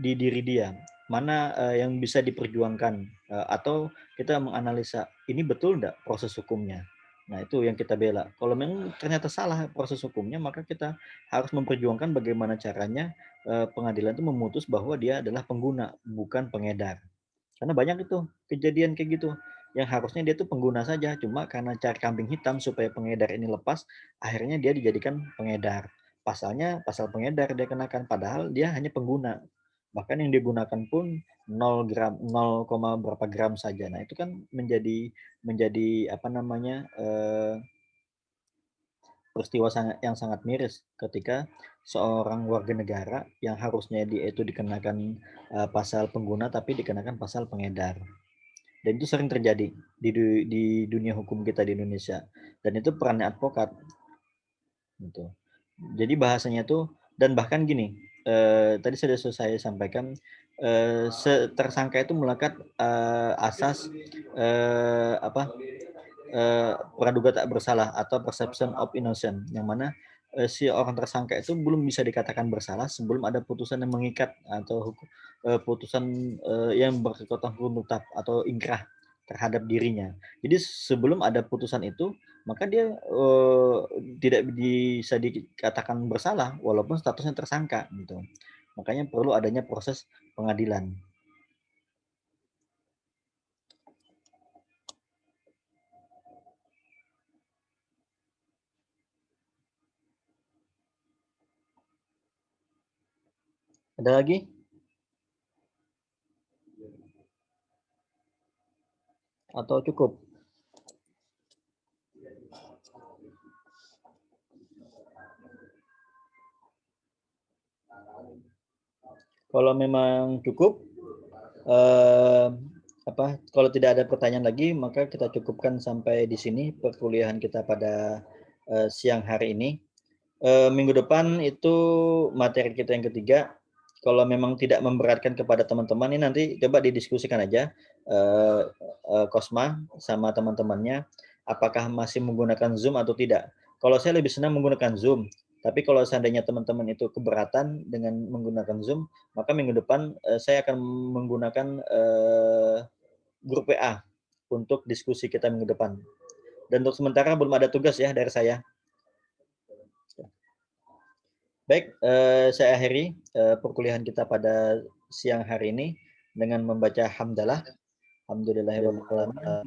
diri dia. Mana yang bisa diperjuangkan, atau kita menganalisa ini betul enggak proses hukumnya. Nah, itu yang kita bela. Kalau memang ternyata salah proses hukumnya, maka kita harus memperjuangkan bagaimana caranya pengadilan itu memutus bahwa dia adalah pengguna, bukan pengedar. Karena banyak itu kejadian kayak gitu, yang harusnya dia tuh pengguna saja, cuma karena cari kambing hitam supaya pengedar ini lepas, akhirnya dia dijadikan pengedar. Pasalnya pasal pengedar dia kenakan, padahal dia hanya pengguna. Bahkan yang digunakan pun 0 gram, 0, berapa gram saja. Nah, itu kan menjadi apa namanya, peristiwa yang sangat miris ketika seorang warga negara yang harusnya dia itu dikenakan pasal pengguna tapi dikenakan pasal pengedar. Dan itu sering terjadi di dunia hukum kita di Indonesia. Dan itu perannya advokat. Gitu. Jadi bahasanya tuh, dan bahkan gini, tadi sudah saya sampaikan, tersangka itu melekat asas praduga tak bersalah atau presumption of innocent, yang mana si orang tersangka itu belum bisa dikatakan bersalah sebelum ada putusan yang mengikat atau putusan yang berkekuatan hukum tetap atau ingkrah terhadap dirinya. Jadi sebelum ada putusan itu, maka dia tidak bisa dikatakan bersalah walaupun statusnya tersangka gitu. Makanya perlu adanya proses pengadilan. Ada lagi? Atau cukup? Kalau memang cukup, kalau tidak ada pertanyaan lagi, maka kita cukupkan sampai di sini perkuliahan kita pada siang hari ini. Minggu depan itu materi kita yang ketiga. Kalau memang tidak memberatkan kepada teman-teman, ini nanti coba didiskusikan aja Kosma sama teman-temannya, apakah masih menggunakan Zoom atau tidak. Kalau saya lebih senang menggunakan Zoom, tapi kalau seandainya teman-teman itu keberatan dengan menggunakan Zoom, maka minggu depan saya akan menggunakan grup WA untuk diskusi kita minggu depan. Dan untuk sementara belum ada tugas ya dari saya. Baik, saya akhiri perkuliahan kita pada siang hari ini dengan membaca hamdalah. Alhamdulillahirabbil alamin.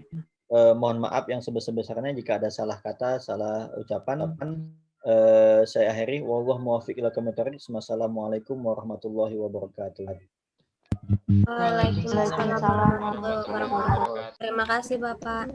Mohon maaf yang sebesar-besarnya jika ada salah kata, salah ucapan. Saya akhiri. Wallahu muwaffiq ila aqwamit thoriq. Wassalamualaikum warahmatullahi wabarakatuh. Waalaikumsalam warahmatullahi wabarakatuh. Terima kasih Bapak.